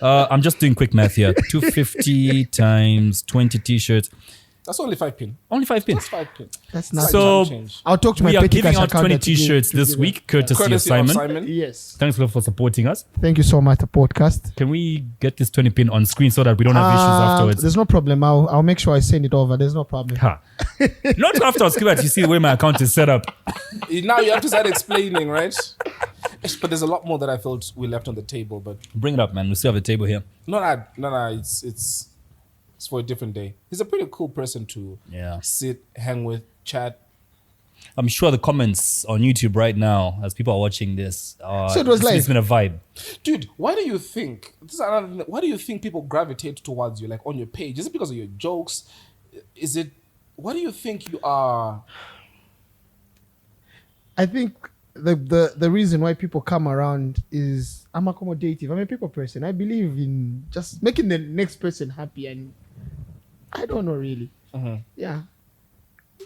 I'm just doing quick math here. 250 times 20 t-shirts. That's only 5 pin. Only 5 pins. That's 5 pin. That's Like not. So change. I'll talk to my we are petty giving cash out accountant 20 to give- t-shirts to this give week, courtesy of Courtesy Simon. of Simon. Yes. Thanks a lot for supporting us. Thank you so much, the podcast. Can we get this 20 pin on screen so that we don't have issues afterwards? There's no problem. I'll make sure I send it over. There's no problem. Ha. Not afterwards, Kibat. You see the way my account is set up. Now you have to start explaining, right? But there's a lot more that I felt we left on the table. But Bring it up, man. We still have a table here. no. It's for a different day. He's a pretty cool person to sit, hang with, chat. I'm sure the comments on YouTube right now, as people are watching this, So it was it's live. been a vibe. Dude, why do you think this is another thing, why do you think people gravitate towards you, like on your page? Is it because of your jokes? Is it what do you think you are? I think the reason why people come around is I'm accommodative. I'm a people person. I believe in just making the next person happy, and I don't know really. Yeah.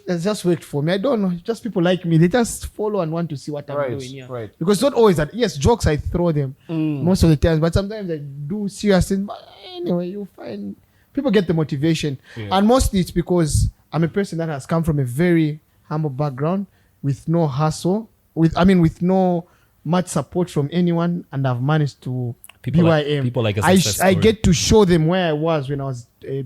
It's just worked for me. I don't know. Just people like me. They just follow and want to see what I'm Right, doing. Yeah. right. Because it's not always that. Yes, jokes I throw them most of the times, but sometimes I do serious things. But anyway, you find people get the motivation, and mostly it's because I'm a person that has come from a very humble background with no hustle, with no much support from anyone, and I've managed to People be who like- I am. people like a I success I story. get to show them where I was when I was a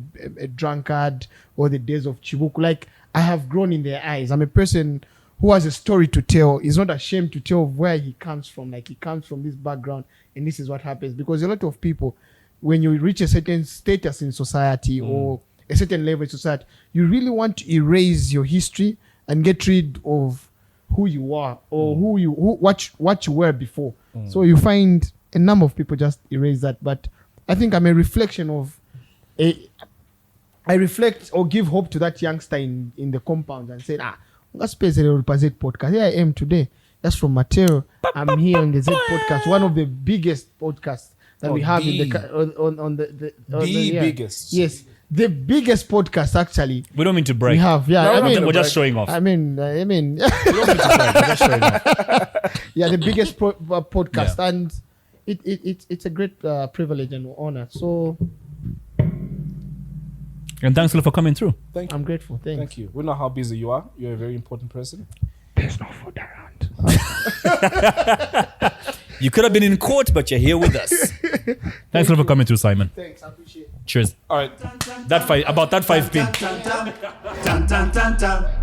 drunkard or the days of Chibuku. Like I have grown in their eyes. I'm a person who has a story to tell. He's not ashamed to tell where he comes from. Like he comes from this background, and this is what happens. Because a lot of people, when you reach a certain status in society or a certain level in society, you really want to erase your history and get rid of who you are or what you were before. So you find a number of people just erase that. But I think I'm a reflection of I reflect or give hope to that youngster in the compound and say, let's pay Zed Podcast. Here I am today. That's from Mateo. I'm here on the Zed Podcast, one of the biggest podcasts that we have in the biggest. Yes, the biggest podcast actually. We don't mean to brag. We have, yeah. No, I no, mean, We're just showing off. I mean, We don't mean to brag. We're just showing off. yeah, the biggest podcast, Yeah. and it's a great privilege and honor. So And thanks a lot for coming through. Thank you. I'm grateful. Thanks. Thank you. We know how busy you are. You're a very important person. There's no food around. You could have been in court, but you're here with us. Thanks a lot for coming through, Simon. Thanks, I appreciate it. Cheers. All right. That 5 pin. Dun dun dun dun.